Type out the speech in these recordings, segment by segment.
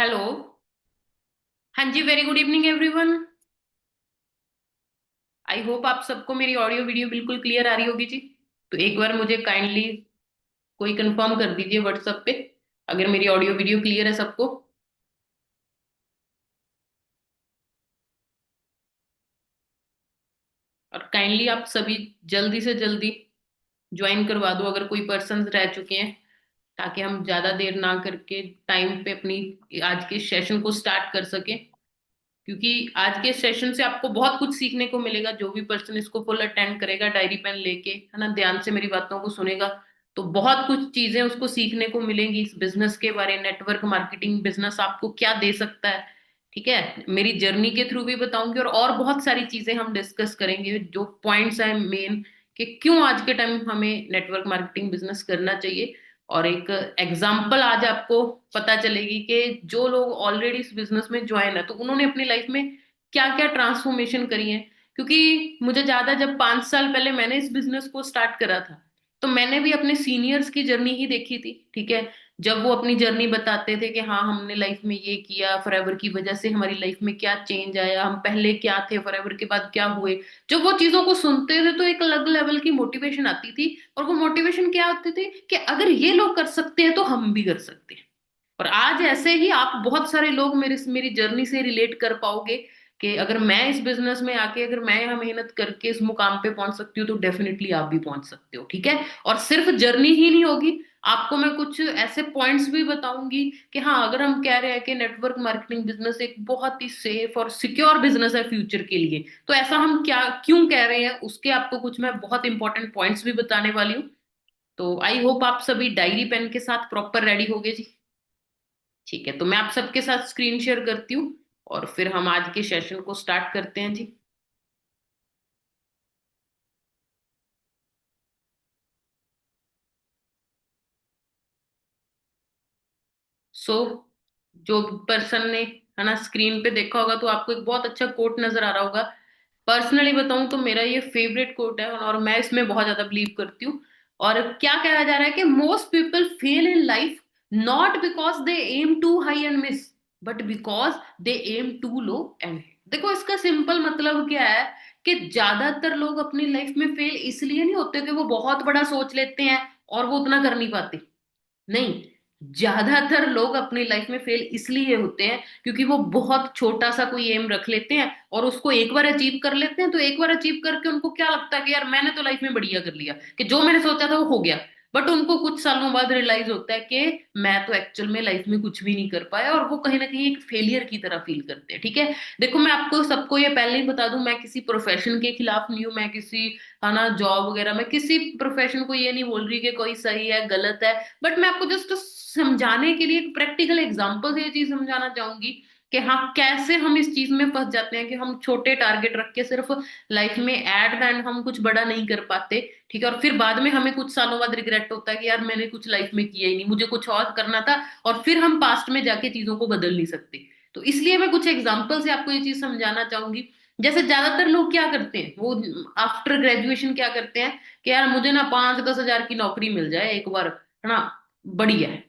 Hello. हाँ जी, very good evening everyone. I hope आप सबको मेरी ऑडियो वीडियो बिल्कुल क्लियर आ रही होगी जी। तो एक बार मुझे काइंडली कोई कंफर्म कर दीजिए व्हाट्सएप पे, अगर मेरी ऑडियो वीडियो क्लियर है सबको। और काइंडली आप सभी जल्दी से जल्दी ज्वाइन करवा दो अगर कोई पर्सन रह चुके हैं, ताकि हम ज्यादा देर ना करके टाइम पे अपनी आज के सेशन को स्टार्ट कर सकें। क्योंकि आज के सेशन से आपको बहुत कुछ सीखने को मिलेगा। जो भी पर्सन इसको फुल अटेंड करेगा डायरी पेन लेके, है ना, ध्यान से मेरी बातों को सुनेगा, तो बहुत कुछ चीजें उसको सीखने को मिलेंगी इस बिजनेस के बारे। नेटवर्क मार्केटिंग बिजनेस आपको क्या दे सकता है, ठीक है, मेरी जर्नी के थ्रू भी बताऊंगी। और बहुत सारी चीजें हम डिस्कस करेंगे, जो पॉइंट्स हैं मेन, कि क्यों आज के टाइम हमें नेटवर्क मार्केटिंग बिजनेस करना चाहिए। और एक एग्जाम्पल आज आपको पता चलेगी कि जो लोग ऑलरेडी इस बिजनेस में ज्वाइन है तो उन्होंने अपनी लाइफ में क्या क्या ट्रांसफॉर्मेशन करी है। क्योंकि मुझे ज्यादा, जब 5 साल पहले मैंने इस बिजनेस को स्टार्ट करा था, तो मैंने भी अपने सीनियर्स की जर्नी ही देखी थी, ठीक है। जब वो अपनी जर्नी बताते थे कि हाँ हमने लाइफ में ये किया, फॉरएवर की वजह से हमारी लाइफ में क्या चेंज आया, हम पहले क्या थे, फॉरएवर के बाद क्या हुए। जब वो चीजों को सुनते थे तो एक अलग लेवल की मोटिवेशन आती थी। और वो मोटिवेशन क्या होती थी कि अगर ये लोग कर सकते हैं तो हम भी कर सकते हैं। और आज ऐसे ही आप बहुत सारे लोग मेरी जर्नी से रिलेट कर पाओगे कि अगर मैं इस बिजनेस में आके, अगर मैं यहाँ मेहनत करके इस मुकाम पे पहुंच सकती हूँ, तो डेफिनेटली आप भी पहुंच सकते हो, ठीक है। और सिर्फ जर्नी ही नहीं होगी, आपको मैं कुछ ऐसे पॉइंट्स भी बताऊंगी कि हाँ, अगर हम कह रहे हैं कि नेटवर्क मार्केटिंग बिजनेस एक बहुत ही सेफ और सिक्योर बिजनेस है फ्यूचर के लिए, तो ऐसा हम क्या क्यों कह रहे हैं, उसके आपको कुछ मैं बहुत इंपॉर्टेंट पॉइंट्स भी बताने वाली हूँ। तो आई होप आप सभी डायरी पेन के साथ प्रॉपर रेडी होगे जी। ठीक है, तो मैं आप सबके साथ स्क्रीन शेयर करती हूँ और फिर हम आज के सेशन को स्टार्ट करते हैं जी। सो जो पर्सन ने, है ना, स्क्रीन पे देखा होगा तो आपको एक बहुत अच्छा कोट नजर आ रहा होगा। पर्सनली बताऊं तो मेरा ये फेवरेट कोट है और मैं इसमें बहुत ज्यादा बिलीव करती हूँ। और क्या कहा जा रहा है कि most people fail in life not because they aim too high and miss, but because they aim too low and. देखो इसका सिंपल मतलब क्या है, कि ज्यादातर लोग अपनी लाइफ में फेल इसलिए नहीं होते कि वो बहुत बड़ा सोच लेते हैं और वो उतना कर नहीं पाते। नहीं, ज्यादातर लोग अपनी लाइफ में फेल इसलिए होते हैं क्योंकि वो बहुत छोटा सा कोई एम रख लेते हैं और उसको एक बार अचीव कर लेते हैं। तो एक बार अचीव करके उनको क्या लगता है कि यार मैंने तो लाइफ में बढ़िया कर लिया, कि जो मैंने सोचा था वो हो गया। बट उनको कुछ सालों बाद रियलाइज होता है कि मैं तो एक्चुअल में लाइफ में कुछ भी नहीं कर पाया, और वो कहीं ना कहीं एक फेलियर की तरह फील करते हैं, ठीक है। देखो मैं आपको सबको ये पहले ही बता दूं, मैं किसी प्रोफेशन के खिलाफ नहीं हूं, मैं किसी, है ना, जॉब वगैरह, मैं किसी प्रोफेशन को ये नहीं बोल रही कि कोई सही है गलत है। बट मैं आपको जस्ट समझाने के लिए एक प्रैक्टिकल एग्जांपल से ये चीज समझाना चाहूंगी कि हाँ कैसे हम इस चीज में फंस जाते हैं कि हम छोटे टारगेट रख के सिर्फ लाइफ में एट द एंड हम कुछ बड़ा नहीं कर पाते, ठीक है। और फिर बाद में हमें कुछ सालों बाद रिग्रेट होता है कि यार मैंने कुछ लाइफ में किया ही नहीं, मुझे कुछ और करना था। और फिर हम पास्ट में जाके चीजों को बदल नहीं सकते। तो इसलिए मैं कुछ एग्जाम्पल से आपको ये चीज समझाना चाहूंगी। जैसे ज्यादातर लोग क्या करते हैं, वो आफ्टर ग्रेजुएशन क्या करते हैं कि यार मुझे ना 5-10 हजार की नौकरी मिल जाए एक बार, है ना, बढ़िया है,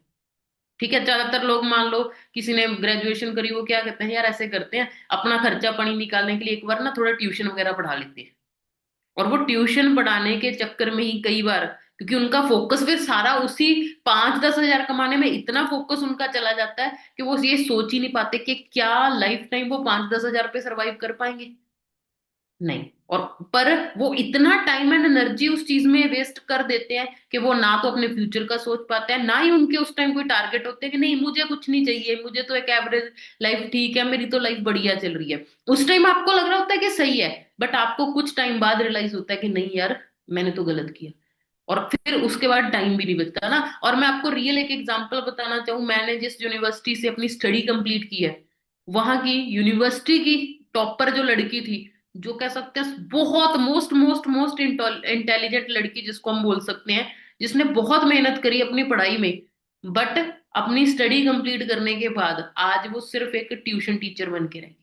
ठीक है। ज्यादातर लोग, मान लो किसी ने ग्रेजुएशन करी, वो क्या कहते हैं, यार ऐसे करते हैं, अपना खर्चा पानी निकालने के लिए एक बार ना थोड़ा ट्यूशन वगैरह पढ़ा लेते हैं। और वो ट्यूशन पढ़ाने के चक्कर में ही कई बार, क्योंकि उनका फोकस फिर सारा उसी 5-10 हजार कमाने में, इतना फोकस उनका चला जाता है कि वो ये सोच ही नहीं पाते कि क्या लाइफ टाइम वो 5-10 हजार पे सरवाइव कर पाएंगे। नहीं। और पर वो इतना टाइम एंड एनर्जी उस चीज में वेस्ट कर देते हैं कि वो ना तो अपने फ्यूचर का सोच पाते हैं, ना ही उनके उस टाइम कोई टारगेट होते हैं कि नहीं मुझे कुछ नहीं चाहिए, मुझे तो एक एवरेज लाइफ ठीक है, मेरी तो लाइफ बढ़िया चल रही है। उस टाइम आपको लग रहा होता है कि सही है, बट आपको कुछ टाइम बाद रियलाइज होता है कि नहीं यार, मैंने तो गलत किया। और फिर उसके बाद टाइम भी नहीं बचता ना। और मैं आपको रियल एक एग्जांपल बताना चाहूँ, मैंने जिस यूनिवर्सिटी से अपनी स्टडी कंप्लीट की है, वहां की यूनिवर्सिटी की टॉपर जो लड़की थी, जो कह सकते हैं बहुत मोस्ट मोस्ट मोस्ट इंटेलिजेंट लड़की जिसको हम बोल सकते हैं, जिसने बहुत मेहनत करी अपनी पढ़ाई में, बट अपनी स्टडी कंप्लीट करने के बाद आज वो सिर्फ एक ट्यूशन टीचर बन के रही।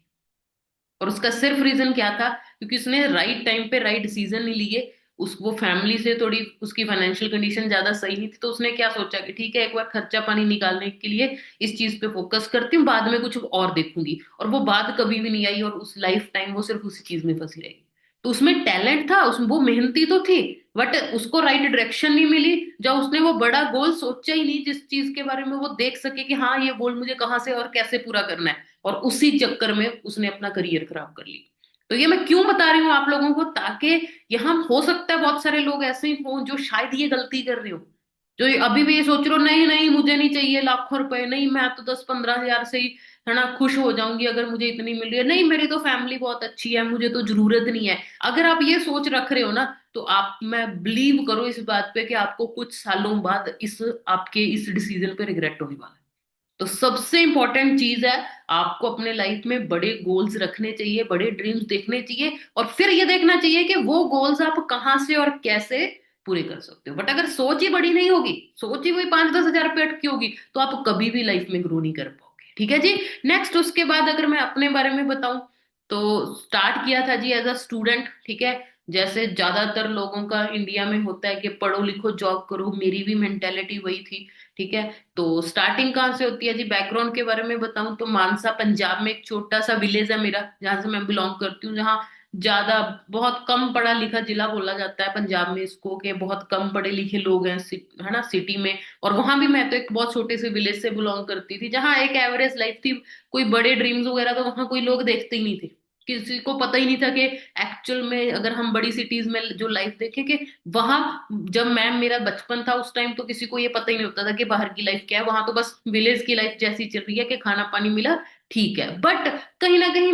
और उसका सिर्फ रीजन क्या था, क्योंकि उसने राइट टाइम पे राइट डिसीजन नहीं लिए। उस वो फैमिली से थोड़ी उसकी फाइनेंशियल कंडीशन ज्यादा सही नहीं थी, तो उसने क्या सोचा कि ठीक है एक बार खर्चा पानी निकालने के लिए इस चीज पे फोकस करती हूँ, बाद में कुछ और देखूंगी। और वो बात कभी भी नहीं आई, और उस लाइफ टाइम वो सिर्फ उसी चीज में फंसी रहेगी। तो उसमें टैलेंट था, उस वो मेहनती तो थी, बट उसको राइट डायरेक्शन नहीं मिली। जब उसने वो बड़ा गोल सोचा ही नहीं जिस चीज के बारे में वो देख सके कि हाँ ये गोल मुझे कहाँ से और कैसे पूरा करना है, और उसी चक्कर में उसने अपना करियर खराब कर लिया। तो ये मैं क्यों बता रही हूँ आप लोगों को, ताकि यहाँ हो सकता है बहुत सारे लोग ऐसे ही हों जो शायद ये गलती कर रहे हो, जो अभी भी ये सोच रहे हो नहीं नहीं मुझे नहीं चाहिए लाखों रुपए, नहीं मैं तो 10-15 हजार से ही है ना खुश हो जाऊंगी अगर मुझे इतनी मिल रही है, नहीं मेरी तो फैमिली बहुत अच्छी है मुझे तो जरूरत नहीं है। अगर आप ये सोच रख रहे हो ना, तो आप, मैं बिलीव करो इस बात पे कि आपको कुछ सालों बाद इस आपके इस डिसीजन पे रिग्रेट होने वाला है। तो सबसे इंपॉर्टेंट चीज है, आपको अपने लाइफ में बड़े गोल्स रखने चाहिए, बड़े ड्रीम्स देखने चाहिए, और फिर ये देखना चाहिए कि वो गोल्स आप कहाँ से और कैसे पूरे कर सकते हो। बट अगर सोच ही बड़ी नहीं होगी, सोच ही वही 5-10 हजार पे अटकी होगी, तो आप कभी भी लाइफ में ग्रो नहीं कर पाओगे। ठीक है जी। नेक्स्ट उसके बाद अगर मैं अपने बारे में बताऊं, तो स्टार्ट किया था जी एज अ स्टूडेंट। ठीक है, जैसे ज्यादातर लोगों का इंडिया में होता है कि पढ़ो लिखो जॉब करो, मेरी भी मेंटेलिटी वही थी। ठीक है, तो स्टार्टिंग कहाँ से होती है जी, बैकग्राउंड के बारे में बताऊं तो मानसा पंजाब में एक छोटा सा विलेज है मेरा, जहां से मैं बिलोंग करती हूँ, जहाँ ज्यादा बहुत कम पढ़ा लिखा जिला बोला जाता है पंजाब में इसको, कि बहुत कम पढ़े लिखे लोग हैं है ना सिटी में। और वहां भी मैं तो एक बहुत छोटे से विलेज से बिलोंग करती थी, जहाँ एक एवरेज लाइफ थी, कोई बड़े ड्रीम्स वगैरह तो वहां कोई लोग देखते ही नहीं थे। किसी को पता ही नहीं था कि एक्चुअल में अगर हम बड़ी सिटीज में जो लाइफ देखें कि वहां, जब मैं मेरा बचपन था उस टाइम तो किसी को ये पता ही नहीं होता था कि बाहर की लाइफ क्या है, वहां तो बस विलेज की लाइफ जैसी चल रही है कि खाना पानी मिला ठीक है। बट कहीं ना कहीं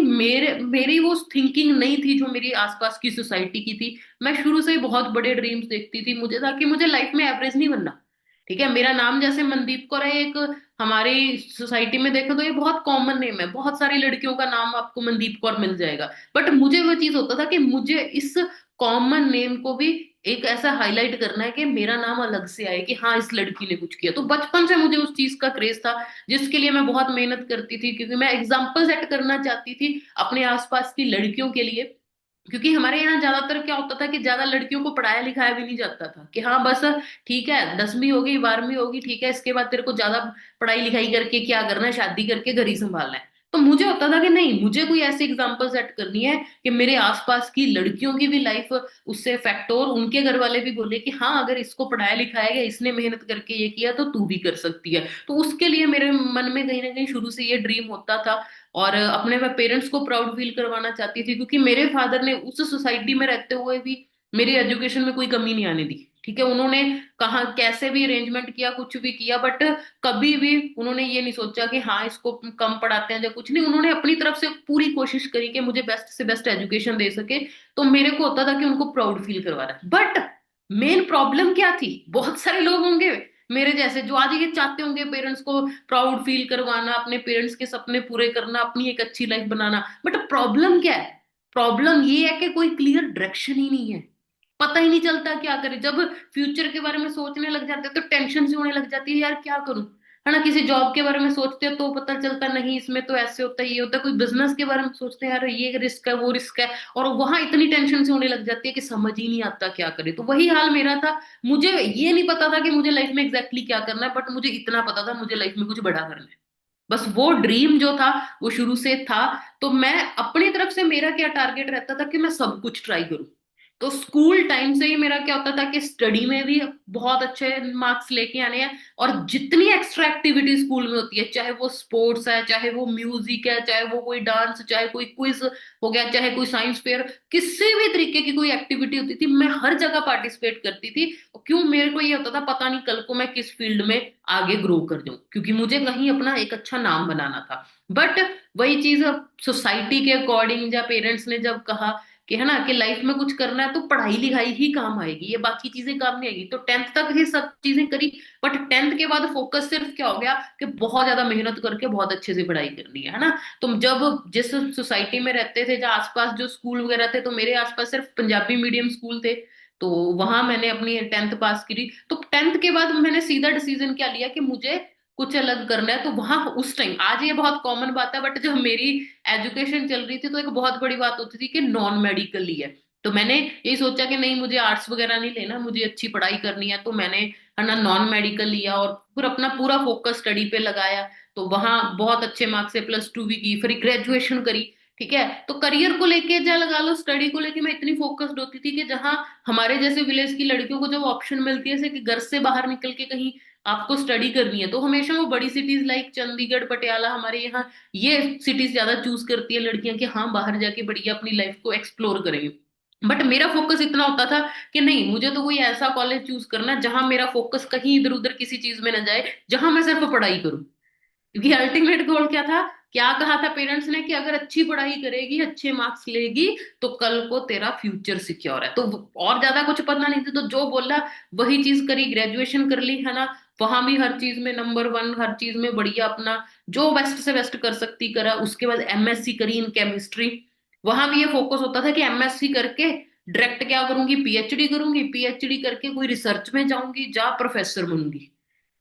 मेरी वो थिंकिंग नहीं थी जो मेरी आसपास की सोसाइटी की थी। मैं शुरू से ही बहुत बड़े ड्रीम्स देखती थी, मुझे था कि मुझे लाइफ में एवरेज नहीं बनना। ठीक है, मेरा नाम जैसे मनदीप कौर है, एक हमारी सोसाइटी में देखो तो ये बहुत कॉमन नेम है, बहुत सारी लड़कियों का नाम आपको मनदीप कौर मिल जाएगा। बट मुझे वो चीज होता था कि मुझे इस कॉमन नेम को भी एक ऐसा हाईलाइट करना है कि मेरा नाम अलग से आए कि हाँ इस लड़की ने कुछ किया। तो बचपन से मुझे उस चीज का क्रेज था, जिसके लिए मैं बहुत मेहनत करती थी, क्योंकि मैं एग्जाम्पल सेट करना चाहती थी अपने आसपास की लड़कियों के लिए। क्योंकि हमारे यहाँ ज्यादातर क्या होता था कि ज्यादा लड़कियों को पढ़ाया लिखाया भी नहीं जाता था, कि हाँ बस ठीक है 10वीं होगी 12वीं होगी ठीक है, इसके बाद तेरे को ज्यादा पढ़ाई लिखाई करके क्या करना है, शादी करके घर ही संभालना है। तो मुझे होता था कि नहीं, मुझे कोई ऐसी एग्जाम्पल सेट करनी है कि मेरे आसपास की लड़कियों की भी लाइफ उससे इफेक्ट हो, और उनके घर वाले भी बोले कि हाँ अगर इसको पढ़ाया लिखाया गया, इसने मेहनत करके ये किया, तो तू भी कर सकती है। तो उसके लिए मेरे मन में कहीं ना कहीं शुरू से ये ड्रीम होता था। और अपने मैं पेरेंट्स को प्राउड फील करवाना चाहती थी, क्योंकि मेरे फादर ने उस सोसाइटी में रहते हुए भी मेरी एजुकेशन में कोई कमी नहीं आने दी। ठीक है, उन्होंने कहा कैसे भी अरेंजमेंट किया, कुछ भी किया, बट कभी भी उन्होंने ये नहीं सोचा कि हाँ इसको कम पढ़ाते हैं या कुछ नहीं। उन्होंने अपनी तरफ से पूरी कोशिश करी कि मुझे बेस्ट से बेस्ट एजुकेशन दे सके। तो मेरे को होता था कि उनको प्राउड फील करवा रहा है। बट मेन प्रॉब्लम क्या थी, बहुत सारे लोग होंगे मेरे जैसे जो आज ये चाहते होंगे पेरेंट्स को प्राउड फील करवाना, अपने पेरेंट्स के सपने पूरे करना, अपनी एक अच्छी लाइफ बनाना। बट प्रॉब्लम क्या है, प्रॉब्लम ये है कि कोई क्लियर डायरेक्शन ही नहीं है, पता ही नहीं चलता क्या करे। जब फ्यूचर के बारे में सोचने लग जाते हैं तो टेंशन सी होने लग जाती है, यार क्या करूं, है ना। किसी जॉब के बारे में सोचते हैं तो पता चलता नहीं इसमें तो ऐसे होता है ये होता है, कोई बिजनेस के बारे में सोचते हैं यार ये रिस्क है वो रिस्क है, और वहां इतनी टेंशन से होने लग जाती है कि समझ ही नहीं आता क्या करे। तो वही हाल मेरा था, मुझे ये नहीं पता था कि मुझे लाइफ में एग्जैक्टली क्या करना है, बट मुझे इतना पता था मुझे लाइफ में कुछ बड़ा करना है। बस वो ड्रीम जो था वो शुरू से था। तो मैं अपनी तरफ से मेरा क्या टारगेट रहता था कि मैं सब कुछ ट्राई करूं। तो स्कूल टाइम से ही मेरा क्या होता था कि स्टडी में भी बहुत अच्छे मार्क्स लेके आने हैं, और जितनी एक्स्ट्रा एक्टिविटी स्कूल में होती है, चाहे वो स्पोर्ट्स है, चाहे वो म्यूजिक है, चाहे वो कोई डांस, चाहे कोई क्विज हो गया, चाहे कोई साइंस फेयर, किसी भी तरीके की कोई एक्टिविटी होती थी मैं हर जगह पार्टिसिपेट करती थी। क्यों, मेरे को ये होता था पता नहीं कल को मैं किस फील्ड में आगे ग्रो कर जाऊं, क्योंकि मुझे कहीं अपना एक अच्छा नाम बनाना था। बट वही चीज सोसाइटी के अकॉर्डिंग, या पेरेंट्स ने जब कहा कि है ना कि लाइफ में कुछ करना है तो पढ़ाई लिखाई ही काम आएगी, ये बाकी चीजें काम नहीं आएगी, तो 10th तक ही सब चीजें करी। बट 10th के बाद फोकस सिर्फ क्या हो गया कि बहुत ज्यादा मेहनत करके बहुत अच्छे से पढ़ाई करनी है ना। तुम जब जिस सोसाइटी में रहते थे, जहाँ आसपास जो स्कूल वगैरह थे, तो मेरे आसपास सिर्फ पंजाबी मीडियम स्कूल थे। तो वहां मैंने अपनी 10th पास करी। तो 10th के बाद मैंने सीधा डिसीजन क्या लिया कि मुझे कुछ अलग करना है। तो वहां उस टाइम, आज ये बहुत कॉमन बात है, बट जब मेरी एजुकेशन चल रही थी तो एक बहुत बड़ी बात होती थी कि नॉन मेडिकल ही है। तो मैंने यही सोचा कि नहीं, मुझे आर्ट्स वगैरह नहीं लेना, मुझे अच्छी पढ़ाई करनी है। तो मैंने है ना नॉन मेडिकल लिया और फिर अपना पूरा फोकस स्टडी पे लगाया। तो वहां बहुत अच्छे मार्क्स से +2 भी की, फिर ग्रेजुएशन करी। ठीक है, तो करियर को लेके या लगा लो स्टडी को लेके मैं इतनी फोकस्ड होती थी कि जहां हमारे जैसे विलेज की लड़कियों को जब ऑप्शन मिलती है जैसे कि घर से बाहर निकल के कहीं आपको स्टडी करनी है, तो हमेशा वो बड़ी सिटीज लाइक चंडीगढ़ पटियाला हमारे यहाँ ये सिटीज ज्यादा चूज करती है लड़कियां कि हाँ बाहर जाके बढ़िया अपनी लाइफ को एक्सप्लोर करेंगे। बट मेरा फोकस इतना होता था कि नहीं, मुझे तो कोई ऐसा कॉलेज चूज करना है जहां मेरा फोकस कहीं इधर उधर किसी चीज में ना जाए, जहां मैं सिर्फ पढ़ाई करूं। क्योंकि अल्टीमेट गोल क्या था, क्या कहा था पेरेंट्स ने कि अगर अच्छी पढ़ाई करेगी, अच्छे मार्क्स लेगी, तो कल को तेरा फ्यूचर सिक्योर है। तो और ज्यादा कुछ पता नहीं थी, तो जो बोला वही चीज करी, ग्रेजुएशन कर ली है ना। वहां भी हर चीज में नंबर 1, हर चीज में बढ़िया अपना जो बेस्ट से बेस्ट कर सकती करा। उसके बाद एमएससी करी इन केमिस्ट्री। वहां भी ये फोकस होता था कि एमएससी करके डायरेक्ट क्या करूंगी, पीएचडी करूंगी, पीएचडी करके कोई रिसर्च में जाऊंगी, जा प्रोफेसर बनूंगी।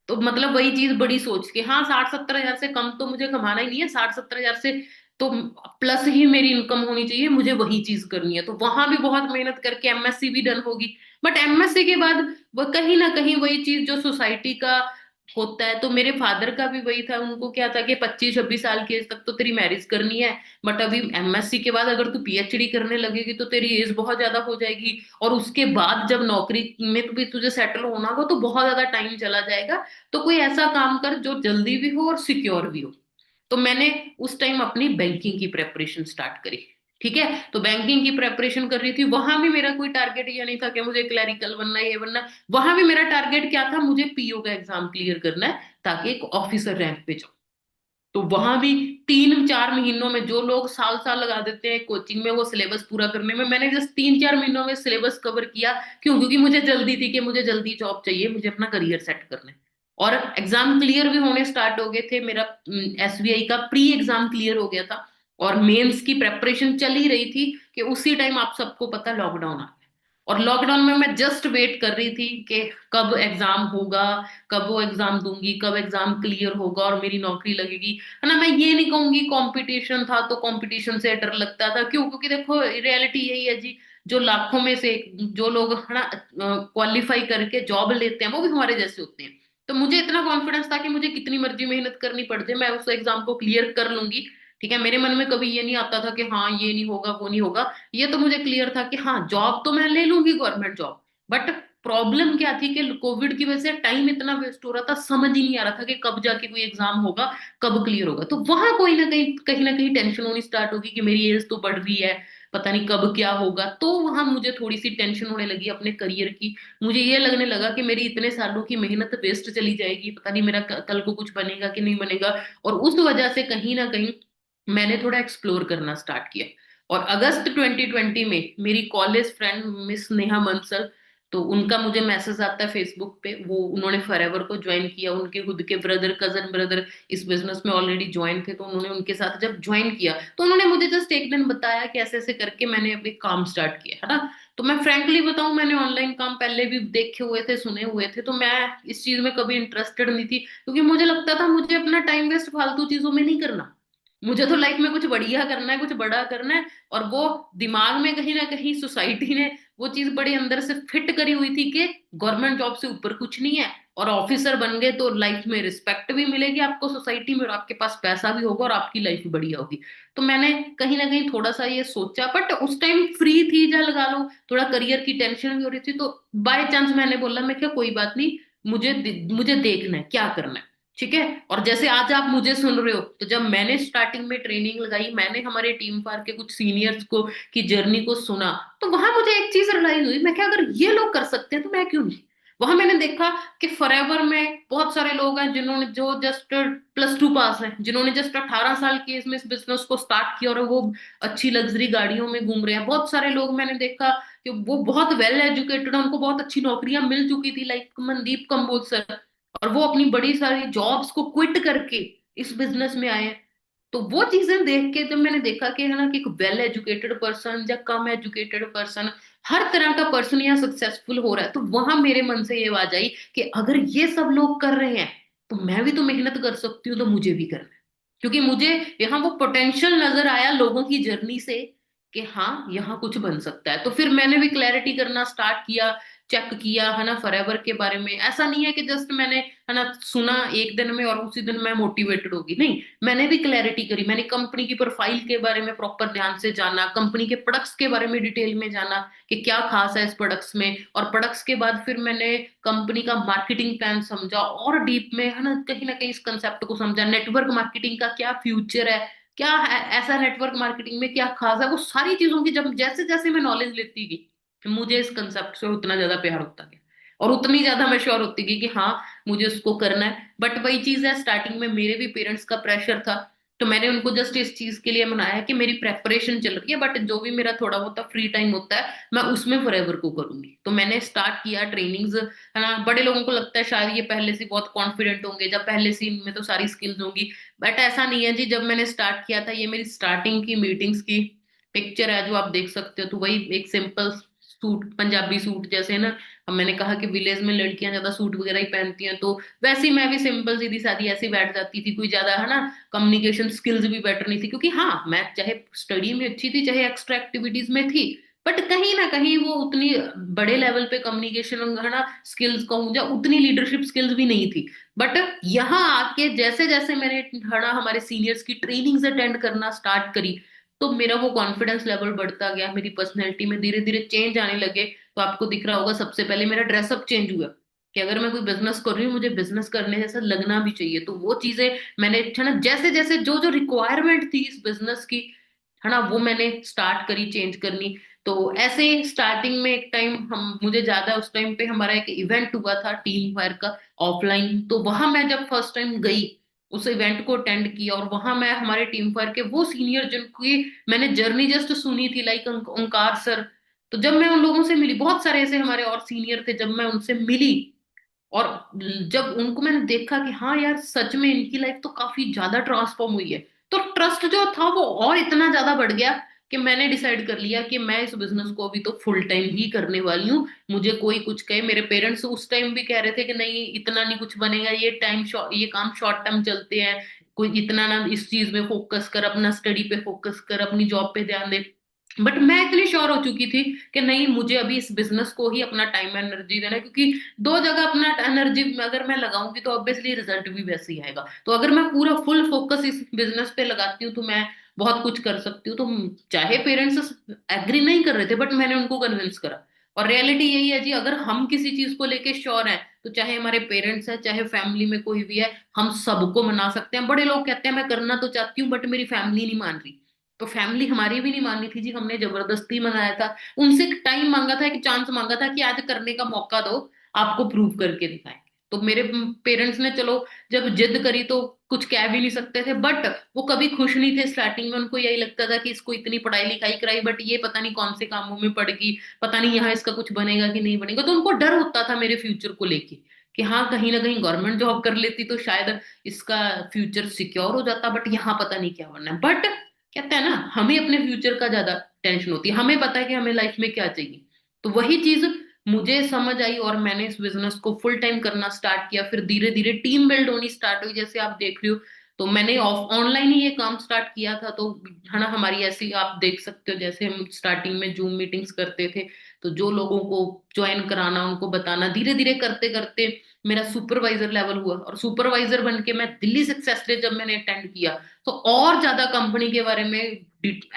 तो मतलब वही चीज बड़ी सोच के, हाँ 60-70 हजार से कम तो मुझे कमाना ही नहीं है, 60-70 हजार से तो प्लस ही मेरी इनकम होनी चाहिए, मुझे वही चीज करनी है। तो वहां भी बहुत मेहनत करके एमएससी भी डन होगी। बट एमएससी के बाद वो कहीं ना कहीं वही चीज जो सोसाइटी का होता है, तो मेरे फादर का भी वही था, उनको क्या था कि 25-26 साल की एज तक तो तेरी मैरिज करनी है। बट अभी एमएससी के बाद अगर तू पीएचडी करने लगेगी तो तेरी एज बहुत ज्यादा हो जाएगी, और उसके बाद जब नौकरी में भी तुझे सेटल होना हो तो बहुत ज्यादा टाइम चला जाएगा। तो कोई ऐसा काम कर जो जल्दी भी हो और सिक्योर भी हो। तो मैंने उस टाइम अपनी बैंकिंग की प्रेपरेशन स्टार्ट करी। ठीक है, तो बैंकिंग की प्रेपरेशन कर रही थी, वहां भी मेरा कोई टारगेट ये नहीं था कि मुझे क्लैरिकल बनना है, ये बनना है। वहां भी मेरा टारगेट क्या था, मुझे पीओ का एग्जाम क्लियर करना है ताकि एक ऑफिसर रैंक पे जाऊं। तो वहां भी 3-4 महीनों में, जो लोग साल साल लगा देते हैं कोचिंग में वो सिलेबस पूरा करने में, मैंने जस्ट 3-4 महीनों में सिलेबस कवर किया। क्यों? क्योंकि मुझे जल्दी थी कि मुझे जल्दी जॉब चाहिए, मुझे अपना करियर सेट करना है। और एग्जाम क्लियर भी होने स्टार्ट हो गए थे। मेरा एसबीआई का प्री एग्जाम क्लियर हो गया था, और मेंस की प्रेपरेशन चल ही रही थी कि उसी टाइम आप सबको पता लॉकडाउन आ गया। और लॉकडाउन में मैं जस्ट वेट कर रही थी कि कब एग्जाम होगा, कब वो एग्जाम दूंगी, कब एग्जाम क्लियर होगा और मेरी नौकरी लगेगी। है ना, मैं ये नहीं कहूंगी कंपटीशन था तो कंपटीशन से डर लगता था। क्यों? क्योंकि देखो रियलिटी यही है जी, जो लाखों में से जो लोग है ना क्वालिफाई करके जॉब लेते हैं वो भी हमारे जैसे होते हैं। तो मुझे इतना कॉन्फिडेंस था कि मुझे कितनी मर्जी मेहनत करनी पड़ जाए मैं उस एग्जाम को क्लियर कर लूंगी। ठीक है, मेरे मन में कभी ये नहीं आता था कि हाँ ये नहीं होगा वो नहीं होगा। ये तो मुझे क्लियर था कि हाँ जॉब तो मैं ले लूंगी, गवर्नमेंट जॉब। बट प्रॉब्लम क्या थी कि कोविड की वजह से टाइम इतना वेस्ट हो रहा था, समझ ही नहीं आ रहा था कि कब जाके कोई एग्जाम होगा, कब क्लियर होगा। तो वहां कोई ना कहीं टेंशन होनी स्टार्ट होगी कि मेरी एज तो बढ़ रही है, पता नहीं कब क्या होगा। तो वहां मुझे थोड़ी सी टेंशन होने लगी अपने करियर की। मुझे ये लगने लगा कि मेरी इतने सालों की मेहनत वेस्ट चली जाएगी, पता नहीं मेरा कल को कुछ बनेगा कि नहीं बनेगा। और उस वजह से कहीं ना कहीं मैंने थोड़ा एक्सप्लोर करना स्टार्ट किया। और अगस्त 2020 में मेरी college friend miss Neha Bansal, तो उनका मुझे मैसेज आता है फेसबुक पे, वो उन्होंने फॉरएवर को ज्वाइन किया, उनके खुद के ब्रदर कजन ब्रदर इस बिजनेस में ऑलरेडी ज्वाइन थे। तो उन्होंने उनके साथ जब ज्वाइन किया तो उन्होंने मुझे जस्ट एक दिन बताया कि ऐसे ऐसे करके मैंने अभी काम स्टार्ट किया है ना। तो मैं फ्रैंकली बताऊं, मैंने ऑनलाइन काम पहले भी देखे हुए थे, सुने हुए थे, तो मैं इस चीज में कभी इंटरेस्टेड नहीं थी, क्योंकि मुझे लगता था मुझे अपना टाइम वेस्ट फालतू चीजों में नहीं करना। मुझे तो लाइफ में कुछ बढ़िया करना है, कुछ बड़ा करना है। और वो दिमाग में कहीं ना कहीं सोसाइटी ने वो चीज बड़ी अंदर से फिट करी हुई थी कि गवर्नमेंट जॉब से ऊपर कुछ नहीं है, और ऑफिसर बन गए तो लाइफ में रिस्पेक्ट भी मिलेगी आपको सोसाइटी में, और आपके पास पैसा भी होगा और आपकी लाइफ भी बढ़िया होगी। तो मैंने कहीं ना कहीं थोड़ा सा ये सोचा, बट उस टाइम फ्री थी, जा लगा लो थोड़ा करियर की टेंशन भी हो रही थी। तो बाय चांस मैंने बोला, मैं क्या कोई बात नहीं, मुझे मुझे देखना है क्या करना है। ठीक है, और जैसे आज आप मुझे सुन रहे हो, तो जब मैंने स्टार्टिंग में ट्रेनिंग लगाई, मैंने हमारे टीम पार के कुछ सीनियर्स को की जर्नी को सुना, तो वहां मुझे एक चीज रियलाइज हुई, मैं क्या, अगर ये लोग कर सकते हैं तो मैं क्यों नहीं। वहां मैंने देखा कि फॉरएवर में बहुत सारे लोग हैं जिन्होंने जो जस्ट +2 पास हैं, जिन्होंने जस्ट 18 साल की एज में इस बिजनेस को स्टार्ट किया और वो अच्छी लग्जरी गाड़ियों में घूम रहे हैं। बहुत सारे लोग मैंने देखा कि वो बहुत वेल एजुकेटेड, उनको बहुत अच्छी नौकरियां मिल चुकी थी, लाइक मनदीप कंबोज सर। और वो अपनी बड़ी सारी जॉब्स को क्विट करके इस बिजनेस में आए हैं। तो वो चीजें देख के जब मैंने देखा कि है ना कि एक वेल एजुकेटेड पर्सन या कम एजुकेटेड पर्सन, हर तरह का पर्सन यहाँ सक्सेसफुल हो रहा है, तो वहां मेरे मन से ये आवाज आई कि अगर ये सब लोग कर रहे हैं तो मैं भी तो मेहनत कर सकती हूँ, तो मुझे भी करना है। क्योंकि मुझे यहाँ वो पोटेंशियल नजर आया लोगों की जर्नी से कि हाँ यहाँ कुछ बन सकता है। तो फिर मैंने भी क्लैरिटी करना स्टार्ट किया, चेक किया है ना फॉरएवर के बारे में। ऐसा नहीं है कि जस्ट मैंने है ना सुना एक दिन में और उसी दिन मैं मोटिवेटेड होगी, नहीं, मैंने भी क्लैरिटी करी। मैंने कंपनी की प्रोफाइल के बारे में प्रॉपर ध्यान से जाना, कंपनी के प्रोडक्ट्स के बारे में डिटेल में जाना कि क्या खास है इस प्रोडक्ट्स में। और प्रोडक्ट्स के बाद फिर मैंने कंपनी का मार्केटिंग प्लान समझा और डीप में है ना कहीं इस कंसेप्ट को समझा, नेटवर्क मार्केटिंग का क्या फ्यूचर है, क्या है ऐसा नेटवर्क मार्केटिंग में क्या खास है। वो सारी चीजों की जब जैसे जैसे मैं नॉलेज लेती गई, मुझे इस कंसेप्ट से उतना ज्यादा प्यार होता गया और उतनी ज्यादा मैं श्योर होती गई कि हाँ मुझे उसको करना है। बट वही चीज है, स्टार्टिंग में मेरे भी पेरेंट्स का प्रेशर था, तो मैंने उनको जस्ट इस चीज के लिए मनाया कि मेरी प्रेपरेशन चल रही है, बट जो भी मेरा थोड़ा बहुत फ्री टाइम होता है मैं उसमें फॉरएवर को करूंगी। तो मैंने स्टार्ट किया ट्रेनिंग्स, है ना। बड़े लोगों को लगता है शायद ये पहले से बहुत कॉन्फिडेंट होंगे, जब पहले से इनमें तो सारी स्किल्स होंगी, बट ऐसा नहीं है जी। जब मैंने स्टार्ट किया था, ये मेरी स्टार्टिंग की मीटिंग्स की पिक्चर है जो आप देख सकते हो। तो वही एक सिंपल सूट, पंजाबी सूट जैसे ना, अब मैंने कहा कि विलेज में लड़कियां ज्यादा सूट वगैरह ही पहनती हैं, तो वैसे ही मैं भी सिंपल सीधी सादी ऐसी बैठ जाती थी। कोई ज्यादा है ना कम्युनिकेशन स्किल्स भी बेटर नहीं थी, क्योंकि हाँ मैं चाहे स्टडी में अच्छी थी चाहे एक्स्ट्रा एक्टिविटीज में थी, बट कहीं ना कहीं वो उतनी बड़े लेवल पे कम्युनिकेशन है ना स्किल्स कहूँ या उतनी लीडरशिप स्किल्स भी नहीं थी। बट यहाँ आके जैसे जैसे मैंने है ना हमारे सीनियर्स की ट्रेनिंग्स अटेंड करना स्टार्ट करी, तो मेरा वो कॉन्फिडेंस लेवल बढ़ता गया, मेरी पर्सनैलिटी में धीरे धीरे चेंज आने लगे। तो आपको दिख रहा होगा सबसे पहले मेरा ड्रेसअप चेंज हुआ, कि अगर मैं कोई बिजनेस कर रही हूँ मुझे बिजनेस करने जैसा लगना भी चाहिए। तो वो चीजें मैंने है ना जैसे जैसे जो जो रिक्वायरमेंट थी इस बिजनेस की, है ना, वो मैंने स्टार्ट करी चेंज करनी। तो ऐसे स्टार्टिंग में एक टाइम हम मुझे ज्यादा उस टाइम पे हमारा एक इवेंट हुआ था टीम फायर का ऑफलाइन, तो वहां मैं जब फर्स्ट टाइम गई उस इवेंट को अटेंड किया, और वहां मैं हमारे टीम फायर के वो सीनियर जिनकी मैंने जर्नी जस्ट सुनी थी, लाइक ओंकार सर, तो जब मैं उन लोगों से मिली, बहुत सारे ऐसे हमारे और सीनियर थे, जब मैं उनसे मिली और जब उनको मैंने देखा कि हाँ यार सच में इनकी लाइफ तो काफी ज्यादा ट्रांसफॉर्म हुई है, तो ट्रस्ट जो था वो और इतना ज्यादा बढ़ गया कि मैंने डिसाइड कर लिया कि मैं इस बिजनेस को अभी तो फुल टाइम ही करने वाली हूँ। मुझे कोई कुछ कहे, मेरे पेरेंट्स उस टाइम भी कह रहे थे कि नहीं इतना नहीं कुछ बनेगा, ये काम शॉर्ट टर्म चलते हैं, कोई इतना ना इस चीज में फोकस कर, अपना स्टडी पे फोकस कर, अपनी जॉब पे ध्यान दे। बट मैं इतनी श्योर हो चुकी थी कि नहीं मुझे अभी इस बिजनेस को ही अपना टाइम एनर्जी देना है, क्योंकि दो जगह अपना एनर्जी अगर मैं लगाऊंगी तो ऑब्वियसली रिजल्ट भी वैसे ही आएगा। तो अगर मैं पूरा फुल फोकस इस बिजनेस पे लगाती हूँ तो मैं बहुत कुछ कर सकती हूँ। तो चाहे पेरेंट्स एग्री नहीं कर रहे थे, बट मैंने उनको कन्विंस करा। और रियलिटी यही है जी, अगर हम किसी चीज को लेके श्योर हैं तो चाहे हमारे पेरेंट्स है चाहे फैमिली में कोई भी है, हम सबको मना सकते हैं। बड़े लोग कहते हैं मैं करना तो चाहती हूँ बट मेरी फैमिली नहीं मान रही, तो फैमिली हमारी भी नहीं मान रही थी जी, हमने जबरदस्ती मनाया था। उनसे टाइम मांगा था, एक चांस मांगा था कि आज करने का मौका दो, आपको प्रूव करके दिखाएंगे। तो मेरे पेरेंट्स ने चलो जब जिद करी तो कुछ कह भी नहीं सकते थे, बट वो कभी खुश नहीं थे। स्टार्टिंग में उनको यही लगता था कि इसको इतनी पढ़ाई लिखाई कराई बट ये पता नहीं कौन से कामों में पड़ गई, पता नहीं यहाँ इसका कुछ बनेगा कि नहीं बनेगा। तो उनको डर होता था मेरे फ्यूचर को लेके कि हाँ कहीं ना कहीं गवर्नमेंट जॉब कर लेती तो शायद इसका फ्यूचर सिक्योर हो जाता, बट यहाँ पता नहीं क्या बनना है। बट कहते हैं ना हमें अपने फ्यूचर का ज्यादा टेंशन होती है, हमें पता है कि हमें लाइफ में क्या चाहिए। तो वही चीज मुझे समझ आई और मैंने इस बिजनेस को फुल टाइम करना स्टार्ट किया। फिर धीरे धीरे टीम बिल्ड होनी स्टार्ट हुई, जैसे आप देख रहे हो। तो मैंने ऑफ ऑनलाइन ही ये काम स्टार्ट किया था, तो है ना हमारी ऐसी आप देख सकते हो, जैसे हम स्टार्टिंग में जूम मीटिंग्स करते थे, तो जो लोगों को ज्वाइन कराना उनको बताना, धीरे धीरे करते करते मेरा सुपरवाइजर लेवल हुआ, और सुपरवाइजर बन के मैं दिल्ली सक्सेस डे जब मैंने अटेंड किया तो और ज्यादा कंपनी के बारे में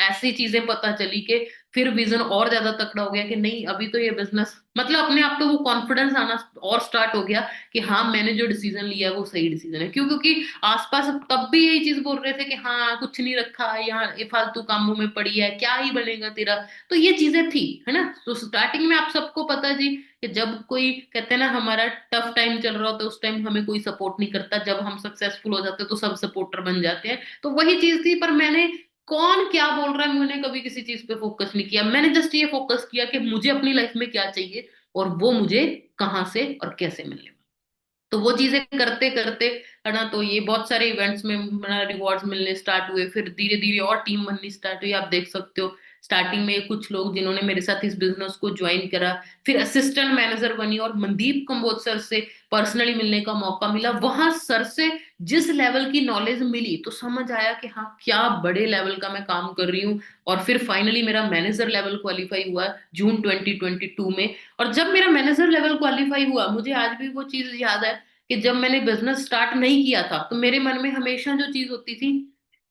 ऐसी चीजें पता चली कि फिर विजन और ज्यादा तकड़ा हो गया कि नहीं अभी तो ये बिजनेस मतलब अपने आप पे वो कॉन्फिडेंस आना और स्टार्ट हो गया कि हाँ मैंने जो डिसीजन लिया है वो सही डिसीजन है। क्यों? क्योंकि आसपास तब भी यही चीज बोल रहे थे कि हाँ कुछ नहीं रखा है यहाँ, ये फालतू कामों में पड़ी है, क्या ही बनेगा तेरा। तो ये चीजें थी, है ना। तो स्टार्टिंग में आप सबको पता है जी कि जब कोई कहते हैं ना हमारा टफ टाइम चल रहा होता है उस टाइम हमें कोई सपोर्ट नहीं करता, जब हम सक्सेसफुल हो जाते हैं तो सब सपोर्टर बन जाते हैं। तो वही चीज थी, पर मैंने कौन क्या बोल रहा है मैंने कभी किसी चीज पे फोकस नहीं किया। मैंने जस्ट ये फोकस किया कि मुझे अपनी लाइफ में क्या चाहिए और वो मुझे कहाँ से और कैसे मिलने वाला। तो वो चीजें करते करते है ना, तो ये बहुत सारे इवेंट्स में रिवॉर्ड्स मिलने स्टार्ट हुए, फिर धीरे धीरे और टीम बननी स्टार्ट हुई, आप देख सकते हो। स्टार्टिंग में कुछ लोग जिन्होंने मेरे साथ इस बिजनेस को ज्वाइन करा, फिर असिस्टेंट मैनेजर बनी और मनदीप कंबोज सर से पर्सनली मिलने का मौका मिला। वहां सर से जिस लेवल की नॉलेज मिली तो समझ आया कि हाँ, क्या बड़े लेवल का मैं काम कर रही हूँ। और फिर फाइनली मेरा मैनेजर लेवल क्वालिफाई हुआ जून 2022 में। और जब मेरा मैनेजर लेवल क्वालिफाई हुआ, मुझे आज भी वो चीज याद है कि जब मैंने बिजनेस स्टार्ट नहीं किया था तो मेरे मन में हमेशा जो चीज होती थी